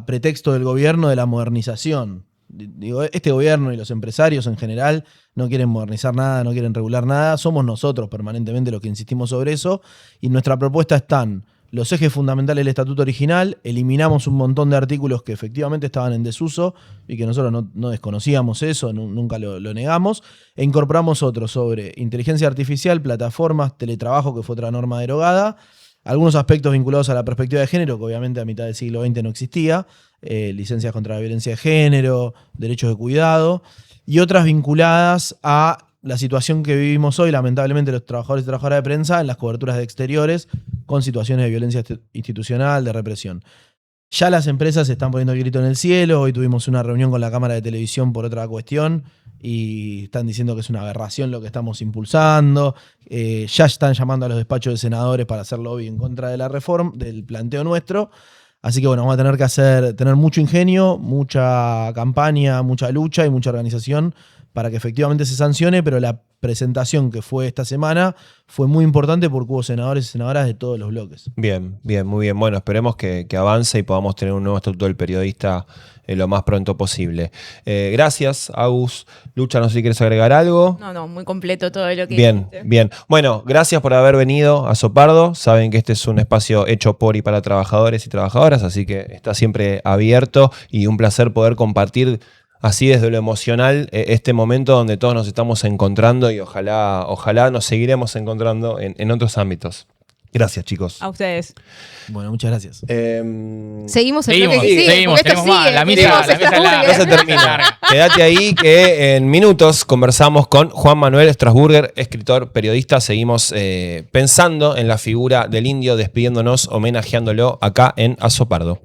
pretexto del gobierno de la modernización. Digo, este gobierno y los empresarios en general no quieren modernizar nada, no quieren regular nada. Somos nosotros permanentemente los que insistimos sobre eso. Y nuestra propuesta están los ejes fundamentales del estatuto original. Eliminamos un montón de artículos que efectivamente estaban en desuso y que nosotros no desconocíamos eso, nunca lo negamos. E incorporamos otros sobre inteligencia artificial, plataformas, teletrabajo, que fue otra norma derogada. Algunos aspectos vinculados a la perspectiva de género, que obviamente a mitad del siglo XX no existía. Licencias contra la violencia de género, derechos de cuidado, y otras vinculadas a la situación que vivimos hoy, lamentablemente, los trabajadores y trabajadoras de prensa en las coberturas de exteriores con situaciones de violencia institucional, de represión. Ya las empresas están poniendo el grito en el cielo. Hoy tuvimos una reunión con la Cámara de Televisión por otra cuestión y están diciendo que es una aberración lo que estamos impulsando. Ya están llamando a los despachos de senadores para hacer lobby en contra de la reforma, del planteo nuestro. Así que bueno, vamos a tener que tener mucho ingenio, mucha campaña, mucha lucha y mucha organización para que efectivamente se sancione, pero la presentación que fue esta semana fue muy importante porque hubo senadores y senadoras de todos los bloques. Bien, muy bien. Bueno, esperemos que avance y podamos tener un nuevo estatuto del periodista lo más pronto posible. Gracias, Agus. Lucha, no sé si quieres agregar algo. No, muy completo todo lo que dijiste. Bien. Bueno, gracias por haber venido a Sopardo. Saben que este es un espacio hecho por y para trabajadores y trabajadoras, así que está siempre abierto y un placer poder compartir así desde lo emocional este momento donde todos nos estamos encontrando y ojalá nos seguiremos encontrando en otros ámbitos. Gracias, chicos. A ustedes. Bueno, muchas gracias. Seguimos el bloque que sigue. Seguimos, tenemos más. La mesa No se termina. Quédate ahí que en minutos conversamos con Juan Manuel Strasburger, escritor, periodista. Seguimos pensando en la figura del indio, despidiéndonos, homenajeándolo acá en Azopardo.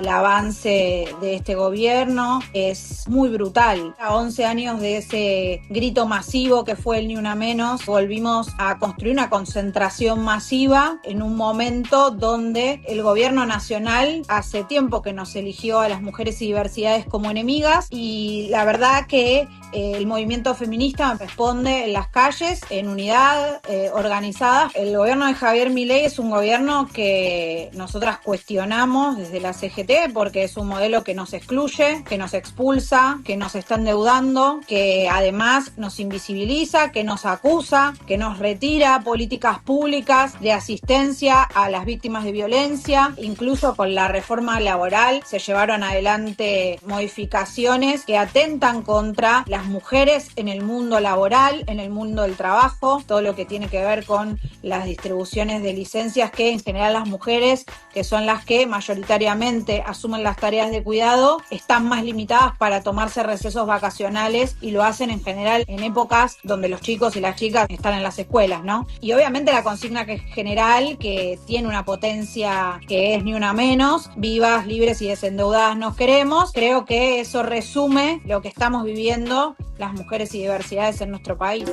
El avance de este gobierno es muy brutal. A 11 años de ese grito masivo que fue el Ni Una Menos, volvimos a construir una concentración masiva en un momento donde el gobierno nacional hace tiempo que nos eligió a las mujeres y diversidades como enemigas, y la verdad que el movimiento feminista responde en las calles, en unidad, organizada. El gobierno de Javier Milei es un gobierno que nosotras cuestionamos desde la CGT porque es un modelo que nos excluye, que nos expulsa, que nos está endeudando, que además nos invisibiliza, que nos acusa, que nos retira políticas públicas de asistencia a las víctimas de violencia. Incluso con la reforma laboral se llevaron adelante modificaciones que atentan contra las mujeres en el mundo laboral, en el mundo del trabajo, todo lo que tiene que ver con las distribuciones de licencias, que en general las mujeres, que son las que mayoritariamente asumen las tareas de cuidado, están más limitadas para tomarse recesos vacacionales, y lo hacen en general en épocas donde los chicos y las chicas están en las escuelas, ¿no? Y obviamente la consigna que es general, que tiene una potencia que es Ni Una Menos, vivas, libres y desendeudadas nos queremos. Creo que eso resume lo que estamos viviendo las mujeres y diversidades en nuestro país.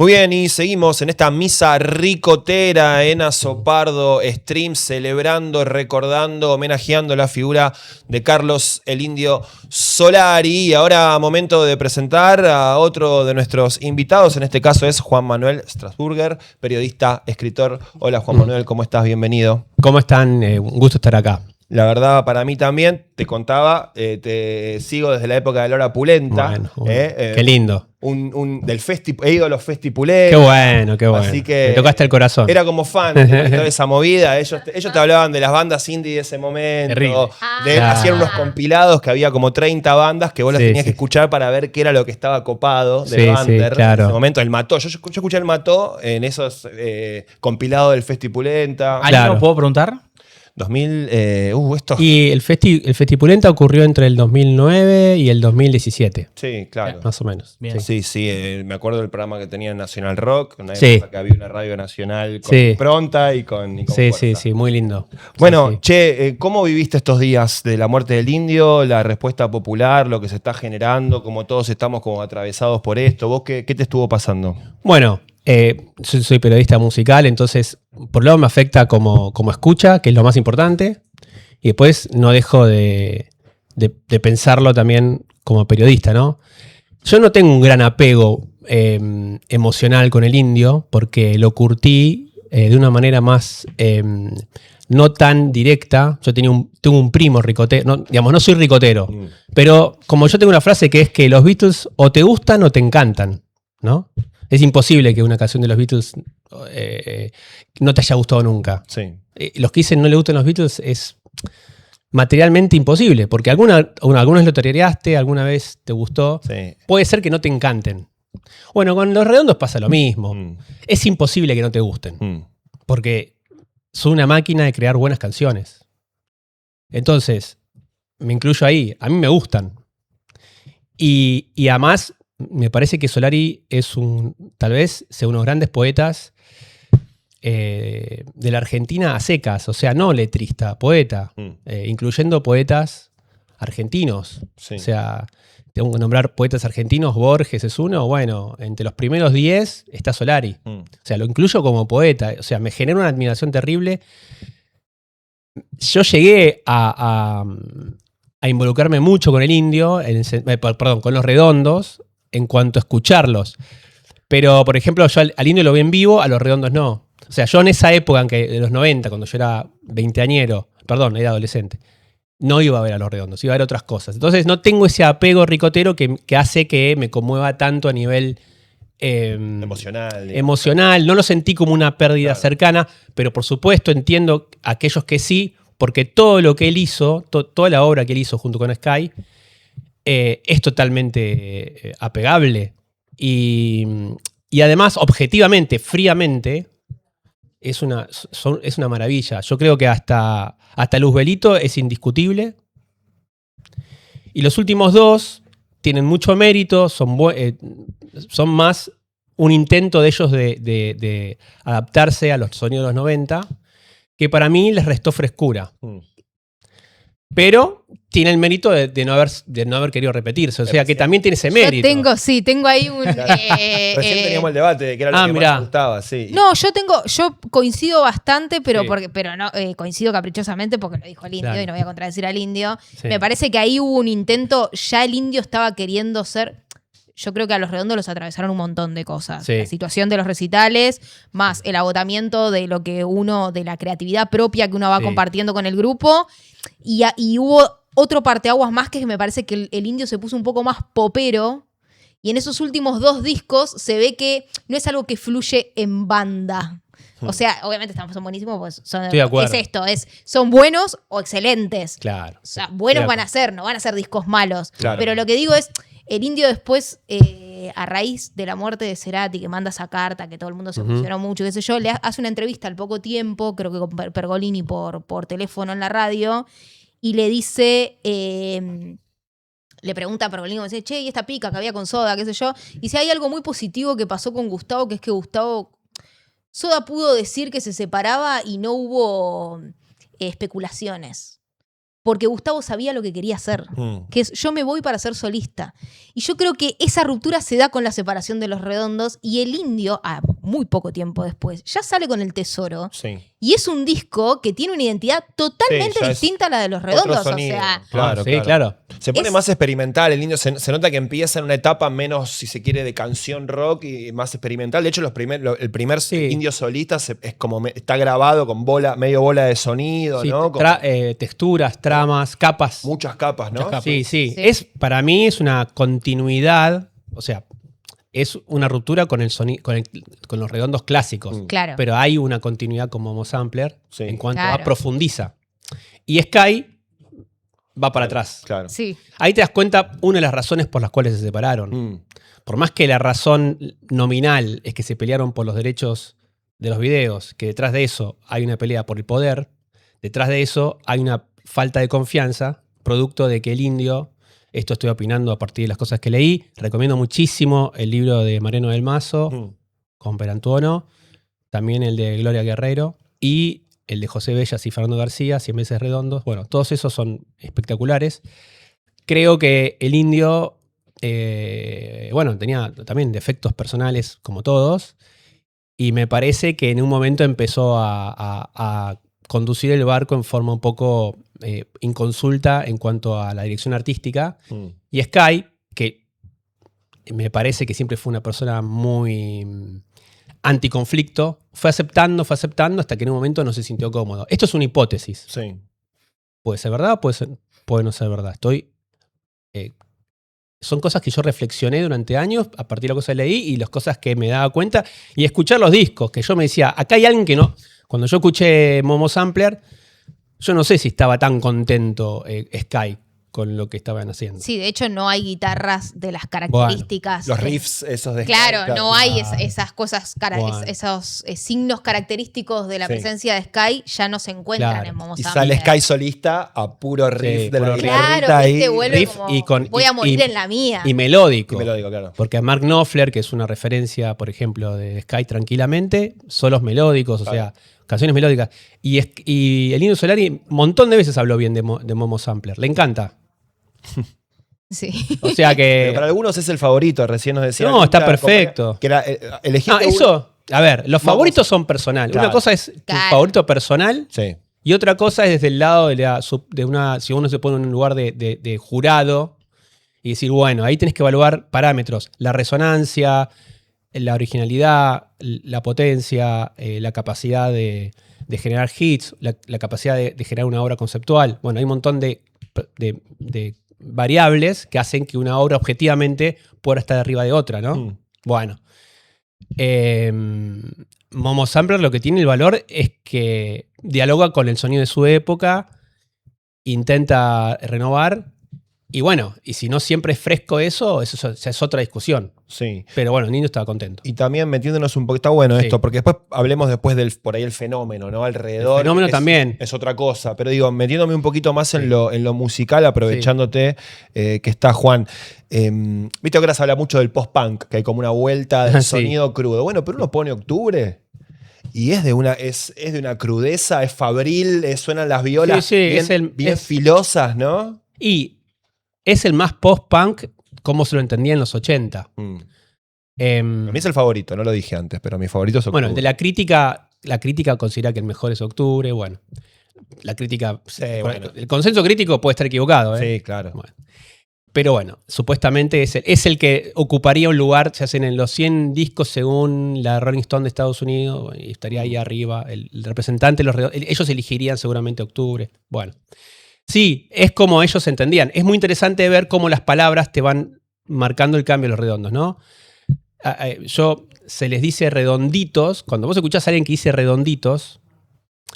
Muy bien, y seguimos en esta misa ricotera en Azopardo Stream, celebrando, recordando, homenajeando la figura de Carlos el Indio Solari. Y ahora momento de presentar a otro de nuestros invitados, en este caso es Juan Manuel Strasburger, periodista, escritor. Hola Juan Manuel, ¿cómo estás? Bienvenido. ¿Cómo están? Un gusto estar acá. La verdad, para mí también, te contaba, te sigo desde la época de Laura Pulenta. Bueno, qué lindo. He ido a los Festipulés. Qué bueno, qué bueno. Así que me tocaste el corazón. Era como fan de toda esa movida. Ellos te hablaban de las bandas indie de ese momento. Hacían unos compilados que había como 30 bandas que vos las tenías que escuchar para ver qué era lo que estaba copado del Bander. Claro. En ese momento, el Mató. Yo escuché el Mató en esos compilados del Festipulenta. ¿Alguien nos puedo preguntar? 2000, Y el Festipulenta ocurrió entre el 2009 y el 2017. Sí, claro. Más o menos. Bien. Sí, me acuerdo del programa que tenía en Nacional Rock, una Sí. época que había una radio nacional con impronta y con Sí, fuerza. muy lindo. Bueno, Sí. Che, ¿cómo viviste estos días de la muerte del indio, la respuesta popular, lo que se está generando, como todos estamos como atravesados por esto? ¿Vos qué te estuvo pasando? Bueno, soy periodista musical, entonces por un lado me afecta como escucha, que es lo más importante, y después no dejo de pensarlo también como periodista, ¿no? Yo no tengo un gran apego emocional con el indio, porque lo curtí de una manera más no tan directa. Yo tengo un primo ricotero, no soy ricotero, pero como yo tengo una frase que es que los Beatles o te gustan o te encantan, ¿no? Es imposible que una canción de los Beatles no te haya gustado nunca. Sí. Los que dicen no le gustan los Beatles es materialmente imposible, porque algunas lo tarareaste, alguna vez te gustó. Sí. Puede ser que no te encanten. Bueno, con Los Redondos pasa lo mismo. Es imposible que no te gusten, porque son una máquina de crear buenas canciones. Entonces, me incluyo ahí. A mí me gustan. Y además, me parece que Solari es tal vez sea uno de los grandes poetas de la Argentina a secas, o sea, no letrista, poeta, incluyendo poetas argentinos. Sí. O sea, tengo que nombrar poetas argentinos, Borges es uno, bueno, entre los primeros 10 está Solari. O sea, lo incluyo como poeta, o sea, me genera una admiración terrible. Yo llegué a involucrarme mucho con el indio, con Los Redondos, en cuanto a escucharlos. Pero, por ejemplo, yo al indio lo vi en vivo, a Los Redondos no. O sea, yo en esa época, de los 90, cuando yo era era adolescente, no iba a ver a Los Redondos, iba a ver otras cosas. Entonces no tengo ese apego ricotero que hace que me conmueva tanto a nivel emocional. No lo sentí como una pérdida cercana, pero por supuesto entiendo a aquellos que sí, porque todo lo que él hizo, toda la obra que él hizo junto con Sky, es totalmente apegable. Y además, objetivamente, fríamente, es una maravilla. Yo creo que hasta Luzbelito es indiscutible. Y los últimos dos tienen mucho mérito, son más un intento de ellos de adaptarse a los sonidos de los 90, que para mí les restó frescura. Pero tiene el mérito de no haber querido repetirse. O sea, que también tiene ese mérito. Yo tengo ahí un... Recién teníamos el debate de que era lo que más me gustaba. Sí. No, yo coincido bastante, pero no coincido caprichosamente porque lo dijo el indio y no voy a contradecir al indio. Sí. Me parece que ahí hubo un intento, ya el indio estaba queriendo ser... Yo creo que a Los Redondos los atravesaron un montón de cosas. Sí. La situación de los recitales, más el agotamiento de de la creatividad propia que uno va compartiendo con el grupo. Y hubo otro parteaguas más que me parece que el indio se puso un poco más popero. Y en esos últimos 2 discos se ve que no es algo que fluye en banda. O sea, obviamente son buenísimos, pues son buenos o excelentes. Claro. O sea, buenos van a ser, no van a ser discos malos. Claro. Pero lo que digo es, el indio después, a raíz de la muerte de Cerati, que manda esa carta, que todo el mundo se emocionó mucho, qué sé yo, le hace una entrevista al poco tiempo, creo que con Pergolini por teléfono en la radio, y le dice... le pregunta a Pergolini, dice, che, ¿y esta pica que había con Soda, qué sé yo? Y dice, hay algo muy positivo que pasó con Gustavo, que es que Soda pudo decir que se separaba y no hubo especulaciones. porque Gustavo sabía lo que quería hacer, que es yo me voy para ser solista. Y yo creo que esa ruptura se da con la separación de Los Redondos y el Indio, muy poco tiempo después, ya sale con El Tesoro. Sí. Y es un disco que tiene una identidad totalmente distinta a la de Los Redondos. O sea, Claro. Se pone más experimental. El Indio se nota que empieza en una etapa menos, si se quiere, de canción rock y más experimental. De hecho, el primer Indio solista es como está grabado con medio bola de sonido, Sí, ¿no? texturas, tramas, capas. Muchas capas, ¿no? Sí. Para mí es una continuidad, o sea, es una ruptura con con Los Redondos clásicos. Claro. Pero hay una continuidad con Momo Sampler en cuanto a Claro. profundiza. Y Sky va para atrás. Claro. Sí. Ahí te das cuenta una de las razones por las cuales se separaron. Por más que la razón nominal es que se pelearon por los derechos de los videos, que detrás de eso hay una pelea por el poder, detrás de eso hay una falta de confianza, producto de que el Indio, esto estoy opinando a partir de las cosas que leí, recomiendo muchísimo el libro de Mariano del Mazo, con Perantuono, también el de Gloria Guerrero y el de José Bellas y Fernando García, 100 veces redondos. Bueno, todos esos son espectaculares. Creo que el Indio, tenía también defectos personales como todos, y me parece que en un momento empezó a conducir el barco en forma un poco inconsulta en cuanto a la dirección artística. Y Sky, que me parece que siempre fue una persona muy anticonflicto, fue aceptando hasta que en un momento no se sintió cómodo. Esto es una hipótesis. Sí. Puede ser verdad, puede no ser verdad. Son cosas que yo reflexioné durante años a partir de las cosas que leí y las cosas que me daba cuenta. Y escuchar los discos, que yo me decía, acá hay alguien que no. Cuando yo escuché Momo Sampler, yo no sé si estaba tan contento Sky con lo que estaban haciendo. Sí, de hecho no hay guitarras de las características. Los riffs esos de Claro, no hay esas cosas, Bueno. esos signos característicos de la Sí. presencia de Sky ya no se encuentran en Momo Y Sampler. sale Sky solista a puro riff de la Claro, guitarrita ahí. viste, vuelve Riff como, voy a morir en la mía. Y melódico. Claro. Porque a Mark Knopfler, que es una referencia, por ejemplo, de Sky tranquilamente, solos melódicos, o sea, canciones melódicas. Y el Indio Solari un montón de veces habló bien de Momo Sampler. Le encanta. Sí. O sea que... Pero para algunos es el favorito, recién nos decían. No, está perfecto. Que era, elegiste Ah, eso... A ver, los favoritos son personales. Claro. Una cosa es tu Claro. favorito personal Sí. y otra cosa es desde el lado de una... Si uno se pone en un lugar de jurado y decir, bueno, ahí tenés que evaluar parámetros. La resonancia, la originalidad, la potencia, la capacidad de generar hits, la capacidad de generar una obra conceptual. Bueno, hay un montón de variables que hacen que una obra objetivamente pueda estar arriba de otra, ¿no? Bueno. Momo Sampler lo que tiene el valor es que dialoga con el sonido de su época, intenta renovar, y bueno, y si no siempre es fresco eso es otra discusión. Sí. Pero bueno, el niño estaba contento. Y también metiéndonos un poco, está bueno Sí. esto, porque después hablemos del por ahí el fenómeno, ¿no? Alrededor. El fenómeno también. Es otra cosa. Pero digo, metiéndome un poquito más en lo musical, aprovechándote que está Juan. Viste que ahora se habla mucho del post-punk, que hay como una vuelta del Sí. sonido crudo. Bueno, pero uno pone Octubre. Y es de una crudeza, es fabril, suenan las violas Sí, bien filosas, ¿no? Y es el más post-punk como se lo entendía en los 80. A mí es el favorito, no lo dije antes, pero mi favorito es Octubre. Bueno, de la crítica considera que el mejor es Octubre. Bueno, la crítica. bueno. El consenso crítico puede estar equivocado. Sí, claro. Bueno. Pero bueno, supuestamente es el que ocuparía un lugar, se hacen en los 100 discos según la Rolling Stone de Estados Unidos, y estaría ahí arriba. El representante, ellos elegirían seguramente Octubre. Bueno. Sí, es como ellos entendían. Es muy interesante ver cómo las palabras te van marcando el cambio de Los Redondos, ¿no? Se les dice redonditos. Cuando vos escuchás a alguien que dice redonditos,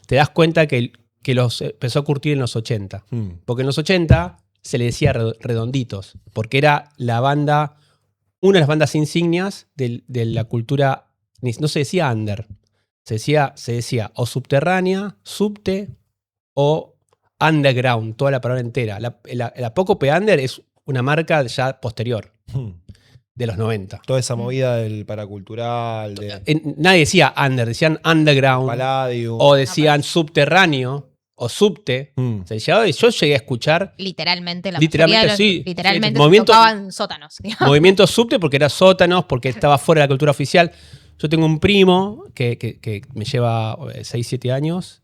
te das cuenta que los empezó a curtir en los 80. Porque en los 80 se le decía redonditos, porque era una de las bandas insignias de la cultura. No se decía under, se decía o subterránea, subte o underground, toda la palabra entera. La Apócope Under es una marca ya posterior, de los 90. Toda esa movida del paracultural. Nadie decía under, decían underground. Palladium. O decían subterráneo. o subte. Se llegaba y yo llegué a escuchar Literalmente, la Literalmente, mayoría de sí. los, literalmente Movimiento- tocaban sótanos. digamos. movimientos subte porque era sótanos, porque estaba fuera de la cultura oficial. Yo tengo un primo que me lleva 6, 7 años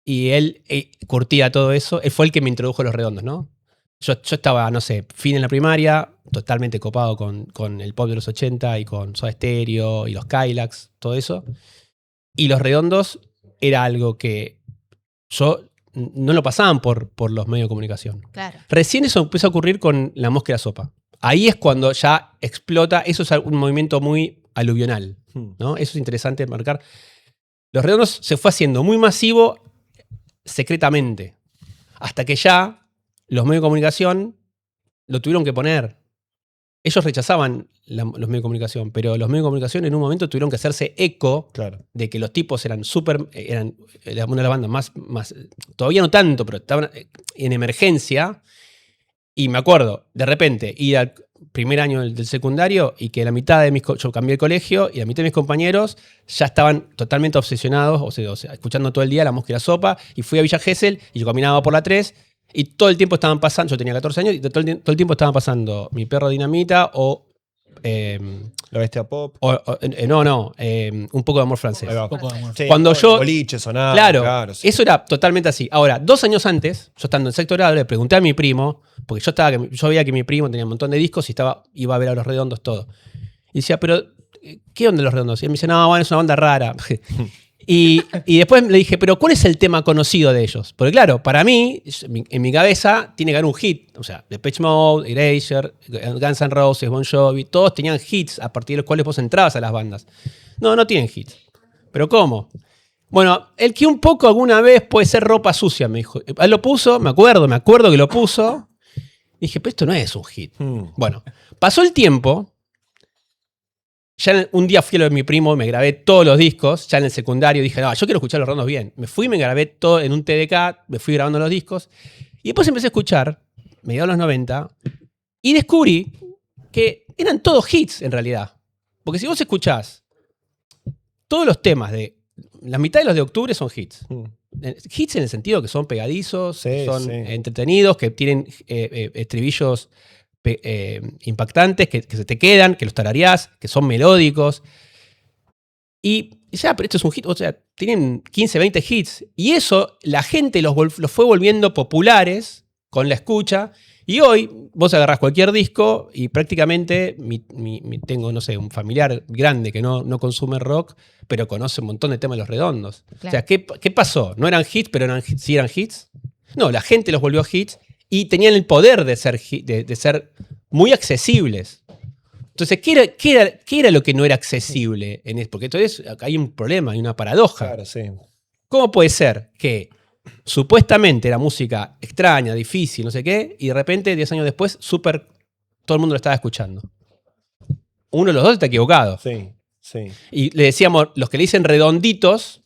y él curtía todo eso. Él fue el que me introdujo a los redondos, ¿no? Yo estaba, no sé, fin en la primaria, totalmente copado con el pop de los 80 y con Soda Stereo y los Kylax, todo eso. Y los redondos era algo que yo no lo pasaban por los medios de comunicación. Claro. Recién eso empieza a ocurrir con La Mosca y la Sopa. Ahí es cuando ya explota. Eso es un movimiento muy aluvional, ¿no? Eso es interesante marcar. Los redondos se fue haciendo muy masivo secretamente. Hasta que ya los medios de comunicación lo tuvieron que poner. Ellos rechazaban los medios de comunicación, pero los medios de comunicación en un momento tuvieron que hacerse eco de que los tipos eran eran una de las bandas más, todavía no tanto, pero estaban en emergencia. Y me acuerdo, de repente, ir al primer año del secundario y que la mitad de yo cambié el colegio y la mitad de mis compañeros ya estaban totalmente obsesionados, o sea, escuchando todo el día La Mosca y la Sopa, y fui a Villa Gesell y yo caminaba por la 3 y todo el tiempo estaban pasando, yo tenía 14 años y todo el tiempo estaban pasando Mi Perro Dinamita o La Bestia Pop. Un poco de amor francés. Ahí va. Un poco de amor. Sí, Cuando yo. boliche sonaba, Claro, sí. eso era totalmente así. Ahora, 2 años antes, yo estando en sexto grado, le pregunté a mi primo, porque yo veía que mi primo tenía un montón de discos y iba a ver a Los Redondos todo. Y decía, pero, ¿qué onda Los Redondos? Y él me dice, no, bueno, es una banda rara. Y después le dije, pero ¿cuál es el tema conocido de ellos? Porque claro, para mí, en mi cabeza, tiene que haber un hit. O sea, Depeche Mode, Erasure, Guns N' Roses, Bon Jovi, todos tenían hits a partir de los cuales vos entrabas a las bandas. No tienen hits. ¿Pero cómo? Bueno, el que un poco alguna vez puede ser Ropa Sucia, me dijo. Él lo puso, me acuerdo que lo puso. Y dije, pero esto no es un hit. Bueno, pasó el tiempo. Ya un día fui a lo de mi primo, me grabé todos los discos, ya en el secundario dije, no, yo quiero escuchar Los Redondos bien. Me fui, me grabé todo en un TDK, me fui grabando los discos. Y después empecé a escuchar, mediados de los 90, y descubrí que eran todos hits en realidad. Porque si vos escuchás todos los temas de la mitad de los de octubre son hits. Hits en el sentido que son pegadizos, son entretenidos, que tienen estribillos impactantes, que se te quedan, que los tarareás, que son melódicos. Y ya, pero esto es un hit, o sea, tienen 15, 20 hits. Y eso la gente los fue volviendo populares con la escucha. Y hoy vos agarrás cualquier disco y prácticamente tengo, no sé, un familiar grande que no consume rock, pero conoce un montón de temas de Los Redondos. Claro. O sea, ¿qué pasó? ¿No eran hits, pero sí eran hits? No, la gente los volvió hits y tenían el poder de ser muy accesibles. Entonces, ¿qué era lo que no era accesible en esto? Porque entonces hay un problema, hay una paradoja. Claro, sí. ¿Cómo puede ser que supuestamente era música extraña, difícil, no sé qué, y de repente, 10 años después, todo el mundo lo estaba escuchando? Uno de los dos está equivocado. Sí. Y le decíamos, los que le dicen redonditos,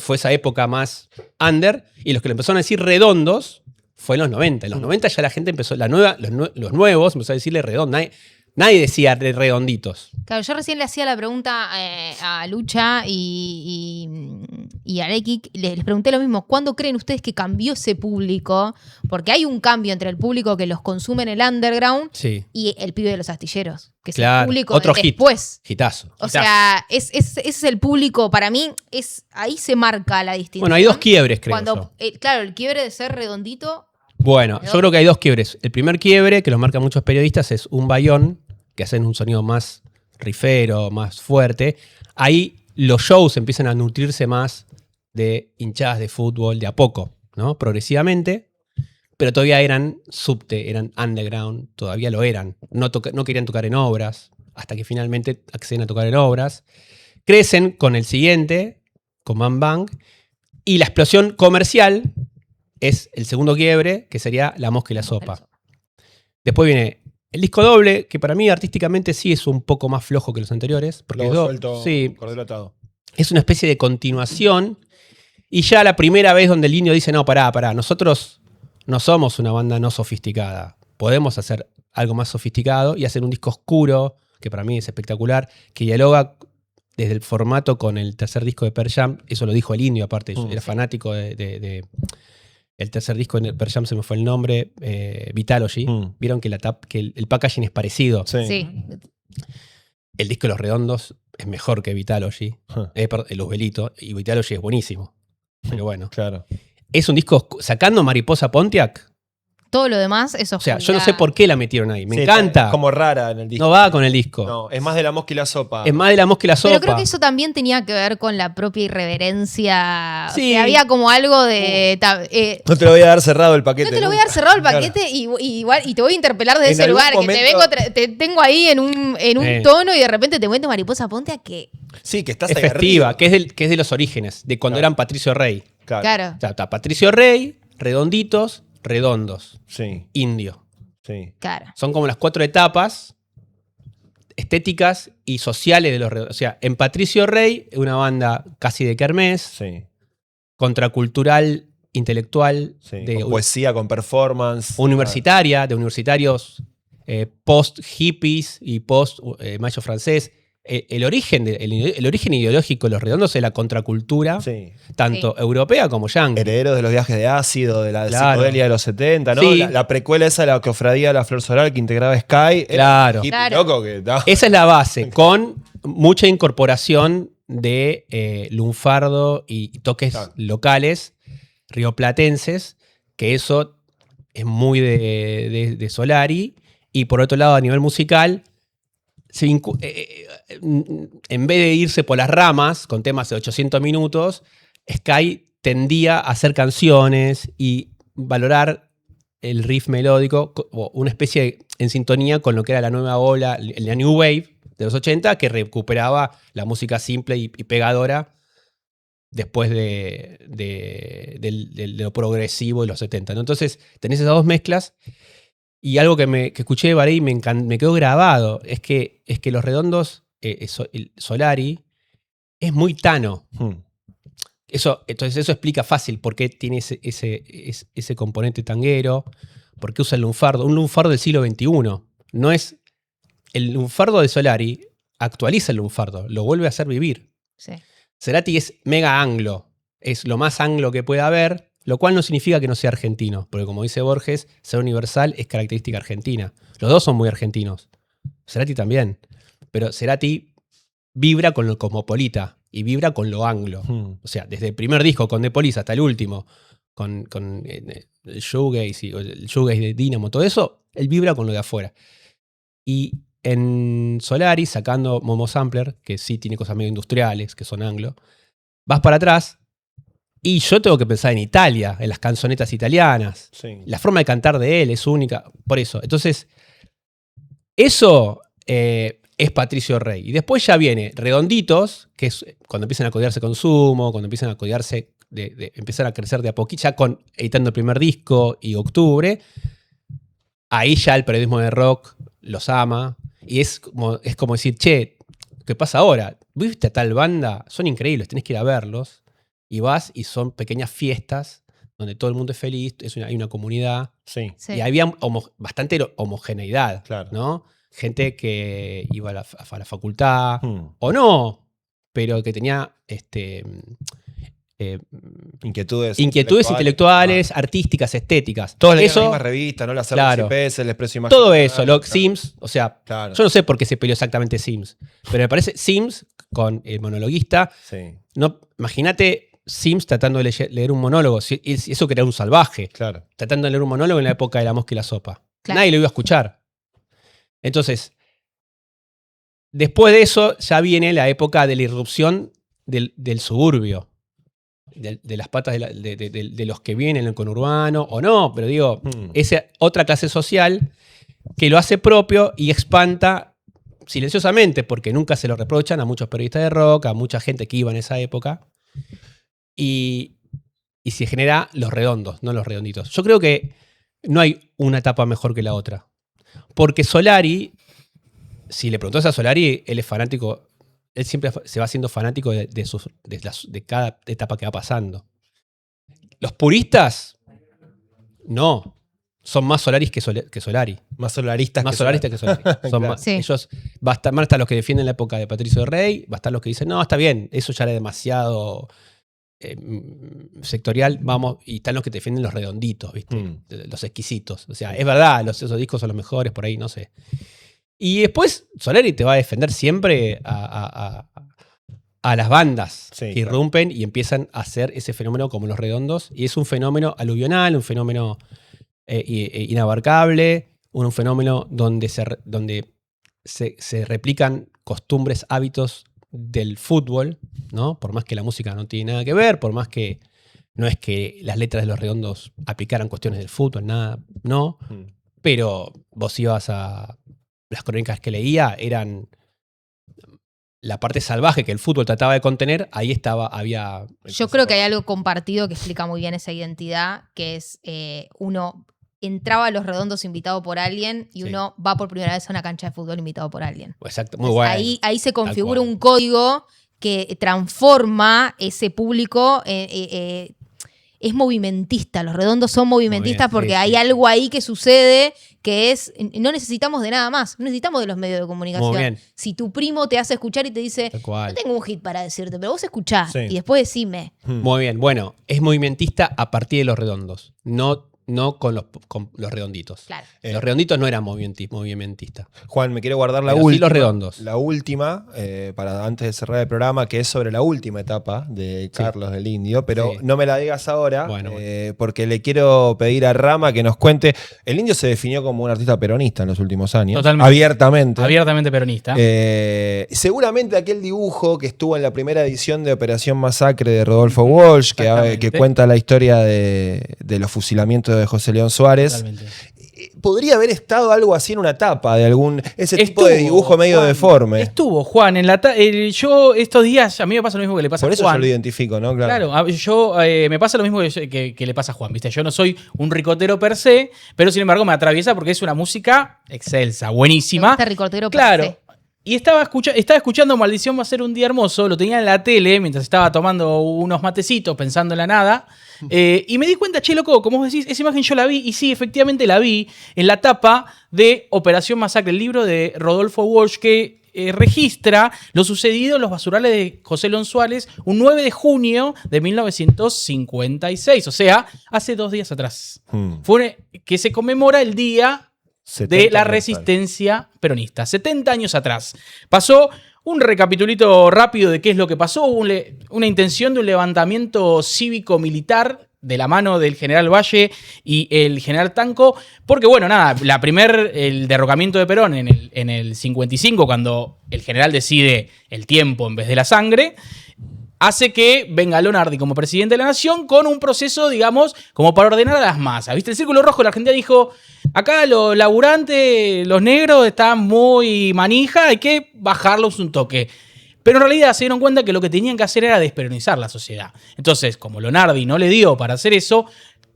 fue esa época más under, y los que le empezaron a decir redondos, fue en los 90. En los 90 ya la gente empezó, los nuevos empezaron a decirle redondo. Nadie decía de redonditos. Claro, yo recién le hacía la pregunta a Lucha y a Leki. Les pregunté lo mismo. ¿Cuándo creen ustedes que cambió ese público? Porque hay un cambio entre el público que los consume en el underground y el pibe de los astilleros. Que es el público otro de después. Hitazo. O sea, ese es el público, para mí, ahí se marca la distinción. Bueno, hay dos quiebres, creo yo. Claro, el quiebre de ser redondito. Bueno, yo creo que hay dos quiebres. El primer quiebre, que lo marcan muchos periodistas, es un bayón, que hacen un sonido más rifero, más fuerte. Ahí los shows empiezan a nutrirse más de hinchadas de fútbol de a poco, ¿no? Progresivamente, pero todavía eran subte, eran underground, todavía lo eran. No querían tocar en obras, hasta que finalmente acceden a tocar en obras. Crecen con el siguiente, con Man Bang, y la explosión comercial es el segundo quiebre, que sería La Mosca y la Sopa. Después viene el disco doble, que para mí artísticamente sí es un poco más flojo que los anteriores. Porque cordero atado. Es una especie de continuación. Y ya la primera vez donde el indio dice, no, pará, nosotros no somos una banda no sofisticada. Podemos hacer algo más sofisticado y hacer un disco oscuro, que para mí es espectacular, que dialoga desde el formato con el tercer disco de Pearl Jam, eso lo dijo el Indio aparte, era fanático de el tercer disco de Pearl Jam, se me fue el nombre, Vitalogy. Vieron que, que el packaging es parecido. Sí. El disco de Los Redondos es mejor que Vitalogy, Los Velitos, y Vitalogy es buenísimo. Pero bueno. Claro. Es un disco, sacando Mariposa Pontiac. Todo lo demás es O sea, yo no sé por qué la metieron ahí. Me encanta. Es como rara en el disco. No va con el disco. No, es más de la mosca y la sopa. Es más de la mosca y la sopa. Pero creo que eso también tenía que ver con la propia irreverencia. Sí. O sea, había como algo de... No te lo voy a dar cerrado el paquete. No te lo voy a dar cerrado el paquete y te voy a interpelar de En ese algún lugar. momento- Que te tengo ahí en un tono y de repente te meto Mariposa Pontiac que... Sí, que estás Es ahí festiva, arriba. que es de los orígenes, de cuando eran Patricio Rey. Claro. O sea, está Patricio Rey, Redonditos, Redondos, Indio. Sí. Claro. Son como las 4 etapas estéticas y sociales de los Redondos. O sea, en Patricio Rey, una banda casi de kermés, contracultural, intelectual, de Con poesía, con performance. universitaria, de universitarios post-hippies y post-mayo francés. El origen ideológico de los Redondos es la contracultura, tanto europea como yankee. Herederos de los viajes de ácido, de la Claro. psicodelia de los 70, ¿no? Sí. La precuela esa de la cofradía de la Flor Solar que integraba Sky. Claro. Hippie, loco, que, no. Esa es la base, con mucha incorporación de lunfardo y toques locales rioplatenses, que eso es muy de Solari. Y por otro lado, a nivel musical, en vez de irse por las ramas con temas de 800 minutos, Sky tendía a hacer canciones y valorar el riff melódico, o una especie en sintonía con lo que era la nueva ola, la New Wave de los 80, que recuperaba la música simple y pegadora después de lo progresivo de los 70, ¿no? Entonces tenés esas dos mezclas. Y algo que escuché de Varey y me quedó grabado es que Los Redondos, Solari, es muy Tano. Entonces eso explica fácil por qué tiene ese componente tanguero, por qué usa el lunfardo. Un lunfardo del siglo XXI. No es el lunfardo de Solari, actualiza el lunfardo, lo vuelve a hacer vivir. Sí. Cerati es mega anglo, es lo más anglo que puede haber. Lo cual no significa que no sea argentino, porque como dice Borges, ser universal es característica argentina. Los dos son muy argentinos. Cerati también. Pero Cerati vibra con lo cosmopolita y vibra con lo anglo. O sea, desde el primer disco con The Police hasta el último, con el shoegaze y el shoegaze de Dynamo, todo eso, él vibra con lo de afuera. Y en Solari, sacando Momo Sampler, que sí tiene cosas medio industriales, que son anglo, vas para atrás. Y yo tengo que pensar en Italia, en las canzonetas italianas. Sí. La forma de cantar de él es única. Por eso. Entonces, eso es Patricio Rey. Y después ya viene Redonditos, que es cuando empiezan a codearse con Sumo, cuando empiezan a codearse, empiezan a crecer de a poquito, ya editando el primer disco y Octubre. Ahí ya el periodismo de rock los ama. Y es como decir, che, ¿qué pasa ahora? ¿Viste a tal banda? Son increíbles, tenés que ir a verlos. Y vas y son pequeñas fiestas donde todo el mundo es feliz, hay una comunidad. Sí. Y había bastante homogeneidad, Claro. ¿no? Gente que iba a la facultad, o no, pero que tenía inquietudes intelectuales, artísticas, estéticas. Todos leían la misma revista, ¿no? La CPS, el Expreso Imaginario. Todo eso, Sims, o sea, Claro. yo no sé por qué se peleó exactamente Sims, pero me parece Sims con el monologuista. No, imagínate Sims tratando de leer un monólogo, eso que era un salvaje. Claro. Tratando de leer un monólogo en la época de La Mosca y la Sopa. Claro. Nadie lo iba a escuchar. Entonces, después de eso ya viene la época de la irrupción del suburbio. De las patas de los que vienen en el conurbano, o no, pero digo, esa otra clase social que lo hace propio y espanta silenciosamente, porque nunca se lo reprochan a muchos periodistas de rock, a mucha gente que iba en esa época, y se genera Los Redondos, no Los Redonditos. Yo creo que no hay una etapa mejor que la otra, porque Solari, si le preguntas a Solari, él es fanático. Él siempre se va haciendo fanático de cada etapa que va pasando. Los puristas, no. son más Solaris que Solari. Más solaristas Más solaristas que Solari. Son Claro. más- Ellos van a estar los que defienden la época de Patricio Rey, va a estar los que dicen, no, está bien, eso ya era demasiado sectorial, vamos, y están los que defienden los redonditos, ¿viste? Los exquisitos. O sea, es verdad, esos discos son los mejores por ahí, no sé. Y después Solari te va a defender siempre a las bandas que irrumpen y empiezan a hacer ese fenómeno como los redondos. Y es un fenómeno aluvional, un fenómeno inabarcable, un fenómeno donde se replican costumbres, hábitos del fútbol, ¿no? Por más que la música no tiene nada que ver, por más que no es que las letras de los redondos aplicaran cuestiones del fútbol, nada, no. Pero vos ibas a... Las crónicas que leía eran la parte salvaje que el fútbol trataba de contener, ahí había... Yo creo que hay algo compartido que explica muy bien esa identidad, que es uno entraba a Los Redondos invitado por alguien y uno va por primera vez a una cancha de fútbol invitado por alguien. Exacto, muy bueno. Ahí se configura un código que transforma ese público. Es movimentista, Los Redondos son movimentistas porque hay algo ahí que sucede que es, no necesitamos de nada más, no necesitamos de los medios de Muy comunicación. bien. Si tu primo te hace escuchar y te dice, no tengo un hit para decirte, pero vos escuchá y después decime. Muy bien, bueno, es movimentista a partir de los redondos, no con los redonditos. Claro. Los redonditos no eran movimentistas. Juan, me quiero guardar la Pero sí última. los redondos. La última, para antes de cerrar el programa, que es sobre la última etapa de Carlos del Indio, pero no me la digas ahora, porque le quiero pedir a Rama que nos cuente. El Indio se definió como un artista peronista en los últimos años. Totalmente. Abiertamente. Abiertamente peronista. Seguramente aquel dibujo que estuvo en la primera edición de Operación Masacre de Rodolfo Walsh, que cuenta la historia de los fusilamientos de José León Suárez. Totalmente. Podría haber estado algo así en una tapa de ese tipo de dibujo medio Juan, deforme. Estuvo, Juan, yo estos días, a mí me pasa lo mismo que le pasa Por a eso Juan. yo lo identifico, ¿no? Claro, me pasa lo mismo que le pasa a Juan, ¿viste? Yo no soy un ricotero per se, pero sin embargo me atraviesa porque es una música excelsa, buenísima. Este ricotero Claro. per se. Y estaba escuchando Maldición va a ser un día hermoso, lo tenía en la tele mientras estaba tomando unos matecitos pensando en la nada. Y me di cuenta, che, loco, como vos decís, esa imagen yo la vi, y sí, efectivamente la vi en la tapa de Operación Masacre, el libro de Rodolfo Walsh que registra lo sucedido en los basurales de José León Suárez un 9 de junio de 1956, o sea, hace 2 días atrás. Que se conmemora el día de la resistencia peronista, 70 años atrás. Pasó un recapitulito rápido de qué es lo que pasó, una intención de un levantamiento cívico-militar de la mano del general Valle y el general Tanco, porque bueno, nada, el derrocamiento de Perón en el 55, cuando el general decide el tiempo en vez de la sangre, hace que venga Lonardi como presidente de la nación con un proceso, digamos, como para ordenar a las masas. ¿Viste? El Círculo Rojo de la Argentina dijo, acá los laburantes, los negros, están muy manija, hay que bajarlos un toque. Pero en realidad se dieron cuenta que lo que tenían que hacer era desperonizar la sociedad. Entonces, como Lonardi no le dio para hacer eso,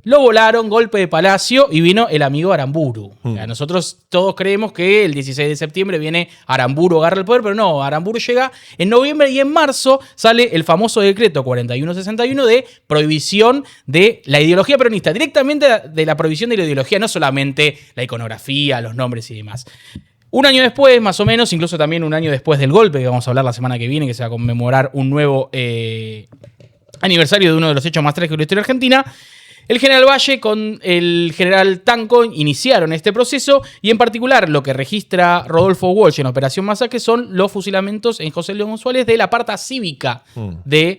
lo volaron, golpe de palacio, y vino el amigo Aramburu. O sea, nosotros todos creemos que el 16 de septiembre viene Aramburu, agarra el poder, pero no, Aramburu llega en noviembre y en marzo sale el famoso decreto 4161 de prohibición de la ideología peronista, directamente de la prohibición de la ideología, no solamente la iconografía, los nombres y demás. Un año después, más o menos, incluso también un año después del golpe, que vamos a hablar la semana que viene, que se va a conmemorar un nuevo aniversario de uno de los hechos más trágicos de la historia argentina, el general Valle con el general Tanco iniciaron este proceso, y en particular lo que registra Rodolfo Walsh en Operación Masacre son los fusilamientos en José León Suárez de la parte cívica de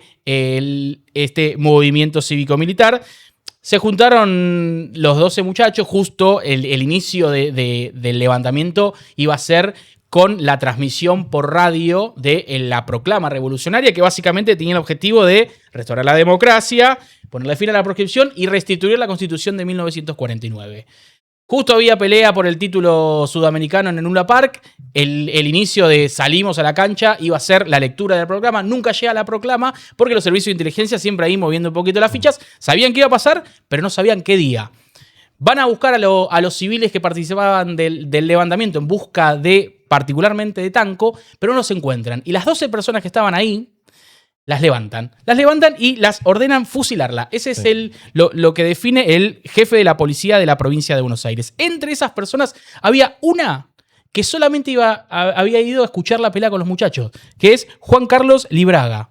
este movimiento cívico-militar. Se juntaron los 12 muchachos, justo el inicio del levantamiento iba a ser con la transmisión por radio de la proclama revolucionaria, que básicamente tenía el objetivo de restaurar la democracia, ponerle fin a la proscripción y restituir la Constitución de 1949. Justo había pelea por el título sudamericano en el Luna Park. El inicio de salimos a la cancha iba a ser la lectura del programa. Nunca llega la proclama porque los servicios de inteligencia, siempre ahí moviendo un poquito las fichas, sabían que iba a pasar, pero no sabían qué día. Van a buscar a los civiles que participaban del levantamiento en busca particularmente de Tanco, pero no se encuentran. Y las 12 personas que estaban ahí las levantan y las ordenan fusilarla. Ese es lo que define el jefe de la policía de la provincia de Buenos Aires. Entre esas personas había una que solamente había ido a escuchar la pelea con los muchachos, que es Juan Carlos Libraga,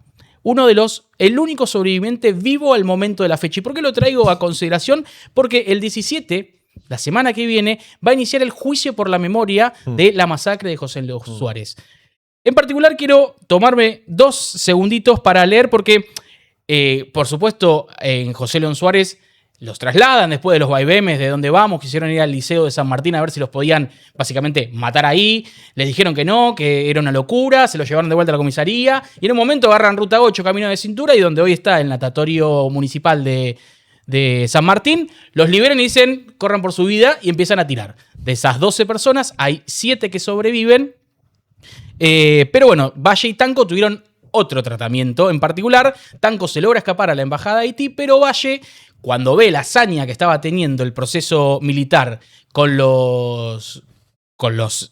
el único sobreviviente vivo al momento de la fecha. ¿Y por qué lo traigo a consideración? Porque el 17, la semana que viene, va a iniciar el juicio por la memoria de la masacre de José León Suárez. En particular quiero tomarme 2 segunditos para leer porque, por supuesto, en José León Suárez los trasladan después de los vaivenes de dónde vamos, quisieron ir al Liceo de San Martín a ver si los podían básicamente matar ahí, les dijeron que no, que era una locura, se los llevaron de vuelta a la comisaría y en un momento agarran Ruta 8, Camino de Cintura y donde hoy está el natatorio municipal de San Martín, los liberan y dicen, corran por su vida y empiezan a tirar. De esas 12 personas hay 7 que sobreviven. Pero bueno, Valle y Tanco tuvieron otro tratamiento. En particular, Tanco se logra escapar a la embajada de Haití, pero Valle, cuando ve la hazaña que estaba teniendo el proceso militar con los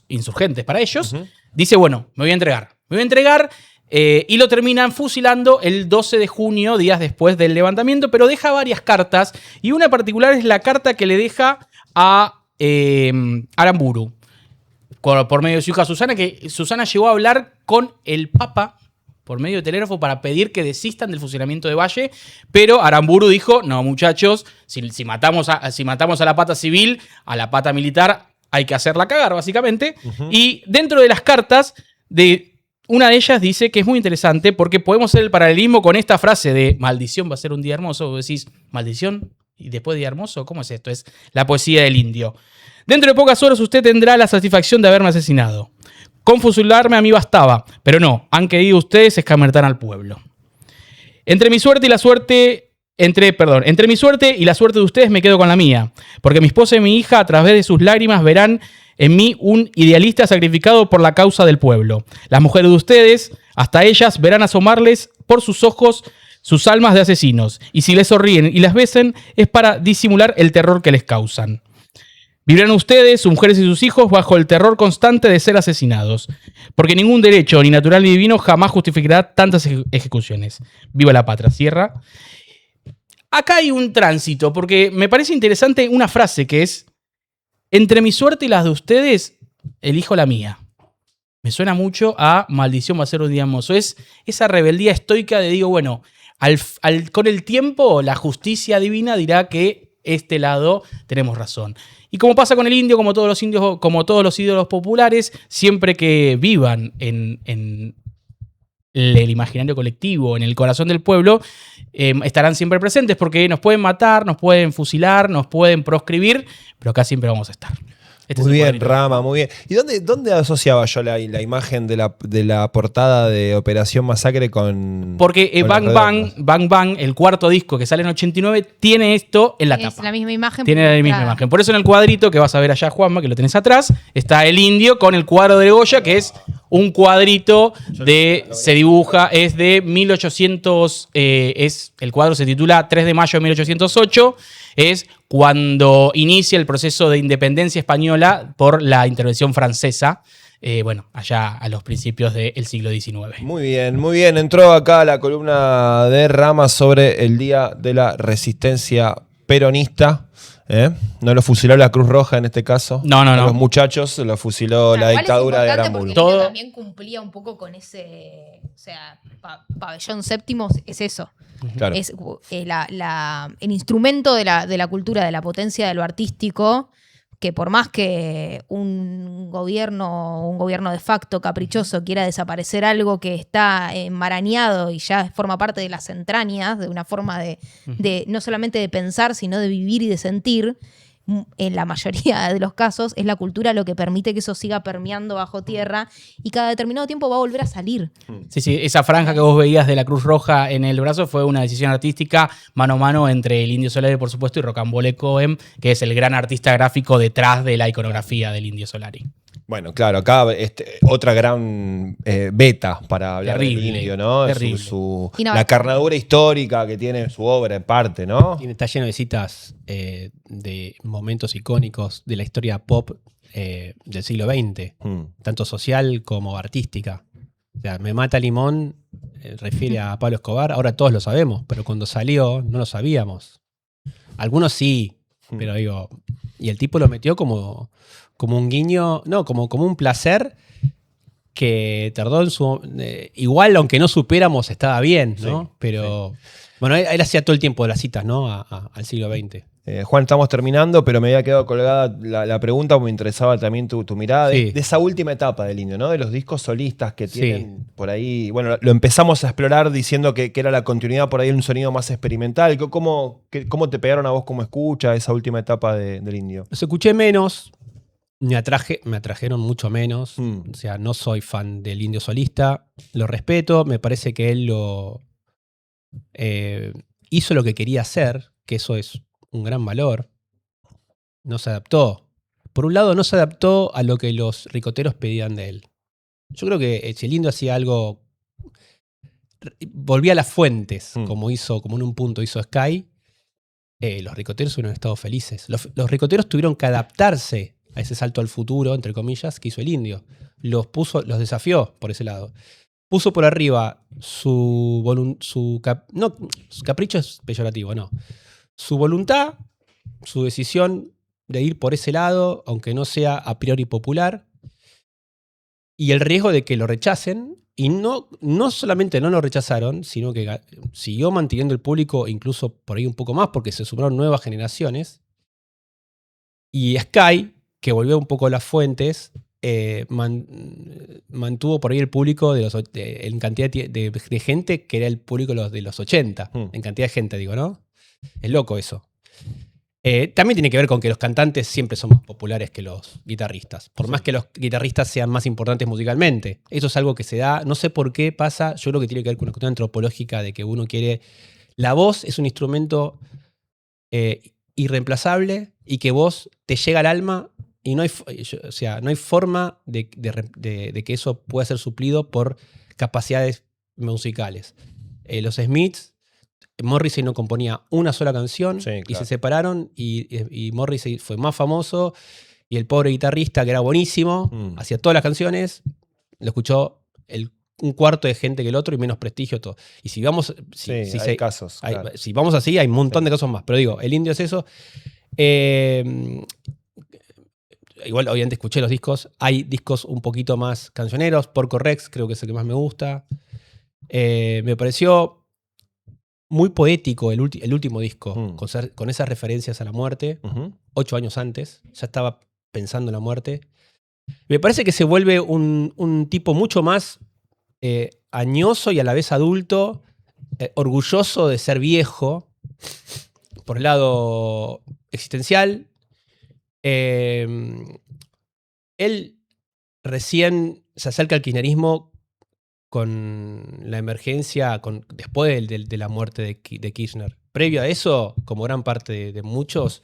insurgentes para ellos, dice, bueno, me voy a entregar. Y lo terminan fusilando el 12 de junio, días después del levantamiento, pero deja varias cartas. Y una en particular es la carta que le deja a Aramburu, por medio de su hija Susana, que Susana llegó a hablar con el Papa por medio de telégrafo para pedir que desistan del fusilamiento de Valle, pero Aramburu dijo, no muchachos, si matamos a la pata civil, a la pata militar hay que hacerla cagar, básicamente. Y dentro de las cartas, una de ellas dice que es muy interesante porque podemos hacer el paralelismo con esta frase de maldición va a ser un día hermoso. Vos decís, maldición y después día hermoso, ¿cómo es esto? Es la poesía del indio. Dentro de pocas horas usted tendrá la satisfacción de haberme asesinado. Con fusilarme a mí bastaba, pero no, han querido ustedes escarmentar al pueblo. Entre mi suerte y la suerte de ustedes me quedo con la mía, porque mi esposa y mi hija a través de sus lágrimas verán en mí un idealista sacrificado por la causa del pueblo. Las mujeres de ustedes, hasta ellas, verán asomarles por sus ojos sus almas de asesinos, y si les sonríen y las besen es para disimular el terror que les causan. Vivirán ustedes, sus mujeres y sus hijos, bajo el terror constante de ser asesinados, porque ningún derecho, ni natural ni divino, jamás justificará tantas ejecuciones. ¡Viva la patria! Cierra. Acá hay un tránsito, porque me parece interesante una frase que es, entre mi suerte y las de ustedes, elijo la mía. Me suena mucho a maldición va a ser un día hermoso. Es esa rebeldía estoica de digo, bueno, con el tiempo la justicia divina dirá que este lado tenemos razón. Y como pasa con el indio, como todos los indios, como todos los ídolos populares, siempre que vivan en el imaginario colectivo, en el corazón del pueblo, estarán siempre presentes porque nos pueden matar, nos pueden fusilar, nos pueden proscribir, pero acá siempre vamos a estar. Muy bien, Rama, muy bien. ¿Y dónde asociaba yo la imagen de la portada de Operación Masacre con...? Porque Bang Bang, el cuarto disco que sale en 89, tiene esto en la tapa. Es la misma imagen. Tiene la misma imagen. Por eso en el cuadrito que vas a ver allá, Juanma, que lo tenés atrás, está el indio con el cuadro de Goya, que es un cuadrito se dibuja, es de 1800, el cuadro se titula 3 de mayo de 1808, es cuando inicia el proceso de independencia española por la intervención francesa, allá a los principios del siglo XIX. Muy bien, muy bien. Entró acá la columna de Rama sobre el Día de la Resistencia Peronista. No lo fusiló la Cruz Roja en este caso. No. Los muchachos lo fusiló la dictadura de Aramburu. Todo también cumplía un poco con ese, pabellón séptimo es eso. Claro. Es el instrumento de la cultura, de la potencia de lo artístico, que por más que un gobierno de facto caprichoso quiera desaparecer algo que está enmarañado y ya forma parte de las entrañas, de una forma de no solamente de pensar, sino de vivir y de sentir, en la mayoría de los casos es la cultura lo que permite que eso siga permeando bajo tierra y cada determinado tiempo va a volver a salir. Sí, esa franja que vos veías de la Cruz Roja en el brazo fue una decisión artística mano a mano entre el Indio Solari, por supuesto, y Rocambole Cohen, que es el gran artista gráfico detrás de la iconografía del Indio Solari. Bueno, claro, acá otra gran beta para hablar del indio, ¿no? Terrible. La carnadura histórica que tiene su obra en parte, ¿no? Está lleno de citas de momentos icónicos de la historia pop del siglo XX, tanto social como artística. O sea, Me mata Limón refiere a Pablo Escobar, ahora todos lo sabemos, pero cuando salió no lo sabíamos. Algunos sí, pero digo, y el tipo lo metió como un guiño, no, como un placer que tardó en su... igual, aunque no supiéramos, estaba bien, ¿no? Sí, pero, bueno, él hacía todo el tiempo de las citas, ¿no? Al siglo XX. Juan, estamos terminando, pero me había quedado colgada la pregunta, porque me interesaba también tu mirada de esa última etapa del Indio, ¿no? De los discos solistas que tienen por ahí. Bueno, lo empezamos a explorar diciendo que era la continuidad por ahí de un sonido más experimental. ¿Cómo te pegaron a vos como escucha esa última etapa del Indio? Los escuché menos, me atrajeron mucho menos. O sea, no soy fan del Indio solista, lo respeto, me parece que él hizo lo que quería hacer, que eso es un gran valor. No se adaptó. Por un lado, no se adaptó a lo que los ricoteros pedían de él. Yo creo que el Indio hacía algo... Volvía a las fuentes, como en un punto hizo Sky. Los ricoteros hubieran estado felices. Los ricoteros tuvieron que adaptarse a ese salto al futuro, entre comillas, que hizo el Indio. Los desafió por ese lado. Puso por arriba su capricho es peyorativo, no. Su voluntad, su decisión de ir por ese lado, aunque no sea a priori popular, y el riesgo de que lo rechacen, y no solamente no lo rechazaron, sino que siguió manteniendo el público, incluso por ahí un poco más, porque se sumaron nuevas generaciones. Y Sky, que volvió un poco a las fuentes, mantuvo por ahí el público en cantidad de gente que era el público de los 80. En cantidad de gente, digo, ¿no? Es loco eso. También tiene que ver con que los cantantes siempre son más populares que los guitarristas. Por más que los guitarristas sean más importantes musicalmente. Eso es algo que se da, no sé por qué pasa, yo creo que tiene que ver con una cuestión antropológica de que uno quiere... La voz es un instrumento irreemplazable y que vos te llega al alma y no hay forma de que eso pueda ser suplido por capacidades musicales. Los Smiths, Morrissey no componía una sola canción y se separaron y Morrissey fue más famoso y el pobre guitarrista, que era buenísimo, hacía todas las canciones, lo escuchó un cuarto de gente que el otro y menos prestigio todo. Y si vamos... hay casos. Si vamos así, hay un montón de casos más. Pero digo, el Indio es eso. Igual, obviamente, escuché los discos. Hay discos un poquito más cancioneros. Porco Rex creo que es el que más me gusta. Me pareció muy poético el último disco, con esas referencias a la muerte. 8 años antes, ya estaba pensando en la muerte. Me parece que se vuelve un tipo mucho más añoso y a la vez adulto, orgulloso de ser viejo, por el lado existencial. Él recién se acerca al kirchnerismo con la emergencia, después de la muerte de Kirchner. Previo a eso, como gran parte de muchos,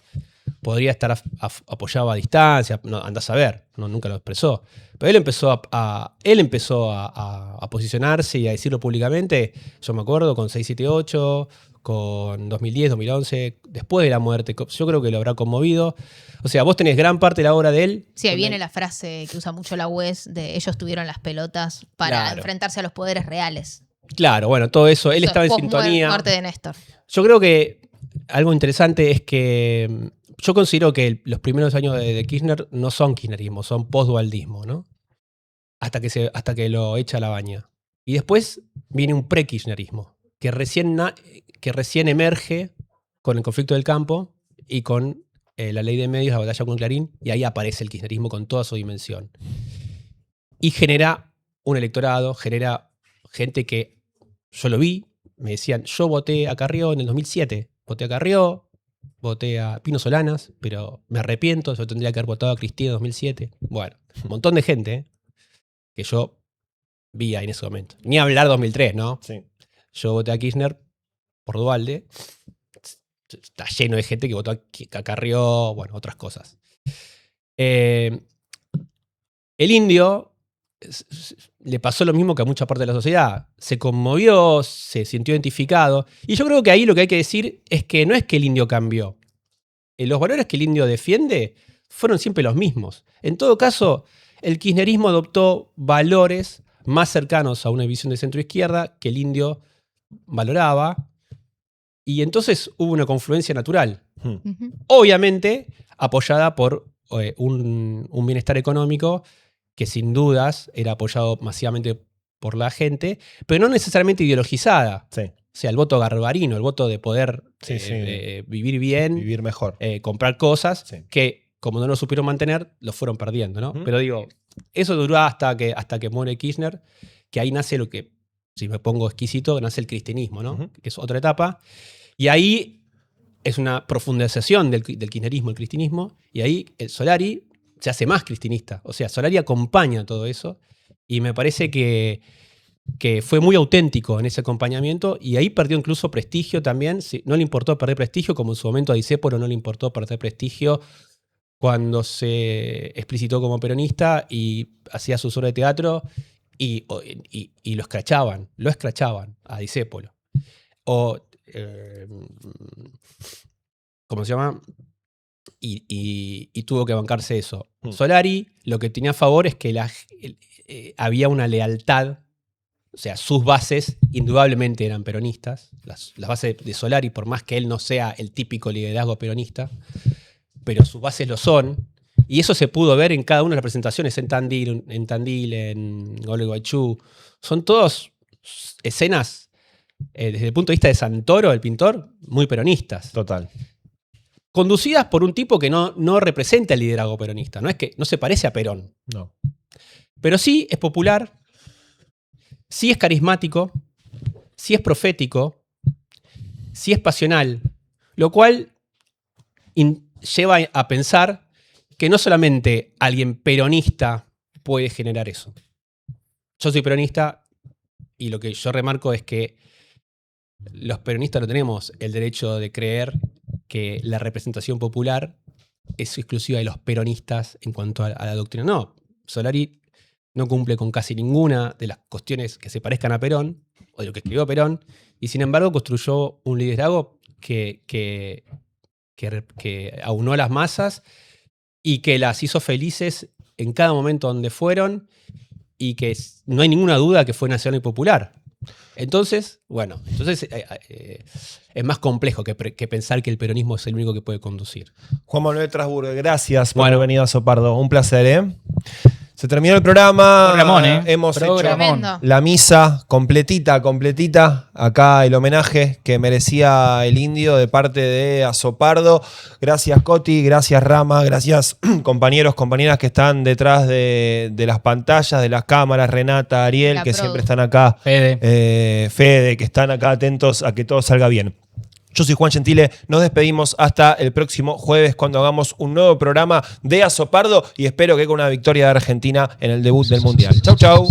podría estar apoyado a distancia, no, andás a ver, nunca lo expresó. Pero él empezó a posicionarse y a decirlo públicamente, yo me acuerdo, con 678, con 2010, 2011, después de la muerte. Yo creo que lo habrá conmovido. O sea, vos tenés gran parte de la obra de él. Sí, ahí viene la frase que usa mucho la UES de ellos tuvieron las pelotas para enfrentarse a los poderes reales. Claro, bueno, todo eso. Él estaba en sintonía. Muerte de Néstor. Yo creo que algo interesante es que yo considero que los primeros años de Kirchner no son kirchnerismo, son postdualdismo, ¿no? Hasta que lo echa a la baña. Y después viene un pre-kirchnerismo, que recién emerge con el conflicto del campo y con la ley de medios, la batalla con Clarín, y ahí aparece el kirchnerismo con toda su dimensión. Y genera un electorado, genera gente que yo lo vi, me decían, yo voté a Carrió en el 2007, voté a Carrió, voté a Pino Solanas, pero me arrepiento, yo tendría que haber votado a Cristina en 2007. Bueno, un montón de gente que yo vi ahí en ese momento. Ni hablar 2003, ¿no? Sí. Yo voté a Kirchner por Duhalde. Está lleno de gente que votó a Carrió, bueno, otras cosas. El Indio le pasó lo mismo que a mucha parte de la sociedad. Se conmovió, se sintió identificado. Y yo creo que ahí lo que hay que decir es que no es que el Indio cambió. Los valores que el Indio defiende fueron siempre los mismos. En todo caso, el kirchnerismo adoptó valores más cercanos a una visión de centro-izquierda que el indio valoraba. Y entonces hubo una confluencia natural. Obviamente apoyada por un bienestar económico que sin dudas era apoyado masivamente por la gente, pero no necesariamente ideologizada. Sí. O sea, el voto garbarino, el voto de poder vivir bien, vivir mejor, comprar cosas que, como no lo supieron mantener, lo fueron perdiendo, ¿no? Pero digo, eso duró hasta que muere Kirchner, que ahí nace lo que, si me pongo exquisito, nace el cristianismo, ¿no? Que es otra etapa. Y ahí es una profundización del kirchnerismo, el cristianismo, y ahí el Solari se hace más cristinista. O sea, Solari acompaña todo eso, y me parece que fue muy auténtico en ese acompañamiento, y ahí perdió incluso prestigio también. No le importó perder prestigio, como en su momento a Discépolo no le importó perder prestigio cuando se explicitó como peronista y hacía sus obras de teatro, y lo escrachaban a Discépolo. O ¿cómo se llama? Y tuvo que bancarse eso. Solari lo que tenía a favor es que había una lealtad, o sea, sus bases indudablemente eran peronistas, las bases de Solari, por más que él no sea el típico liderazgo peronista, pero sus bases lo son, y eso se pudo ver en cada una de las presentaciones, en Tandil, en Gualeguaychú. Son todas escenas, desde el punto de vista de Santoro, el pintor, muy peronistas. Total. Conducidas por un tipo que no representa el liderazgo peronista. No es que no se parece a Perón. No. Pero sí es popular, sí es carismático, sí es profético, sí es pasional. Lo cual lleva a pensar que no solamente alguien peronista puede generar eso. Yo soy peronista y lo que yo remarco es que los peronistas no tenemos el derecho de creer que la representación popular es exclusiva de los peronistas en cuanto a la doctrina. No, Solari no cumple con casi ninguna de las cuestiones que se parezcan a Perón, o de lo que escribió Perón, y sin embargo construyó un liderazgo que aunó a las masas y que las hizo felices en cada momento donde fueron, y que no hay ninguna duda que fue nacional y popular. Entonces, bueno, es más complejo que pensar que el peronismo es el único que puede conducir. Juan Manuel Trasburgo, gracias por haber venido a Sopardo. Un placer, ¿eh? Se terminó el programa. Ramón, hemos hecho Tremendo. la misa completita. Acá el homenaje que merecía el indio de parte de Azopardo. Gracias, Coti. Gracias, Rama. Gracias, compañeros, compañeras que están detrás de las pantallas, de las cámaras. Renata, Ariel, que siempre están acá. Fede, que están acá atentos a que todo salga bien. Yo soy Juan Gentile, nos despedimos hasta el próximo jueves cuando hagamos un nuevo programa de Azopardo y espero que con una victoria de Argentina en el debut del Mundial. Chau, chau.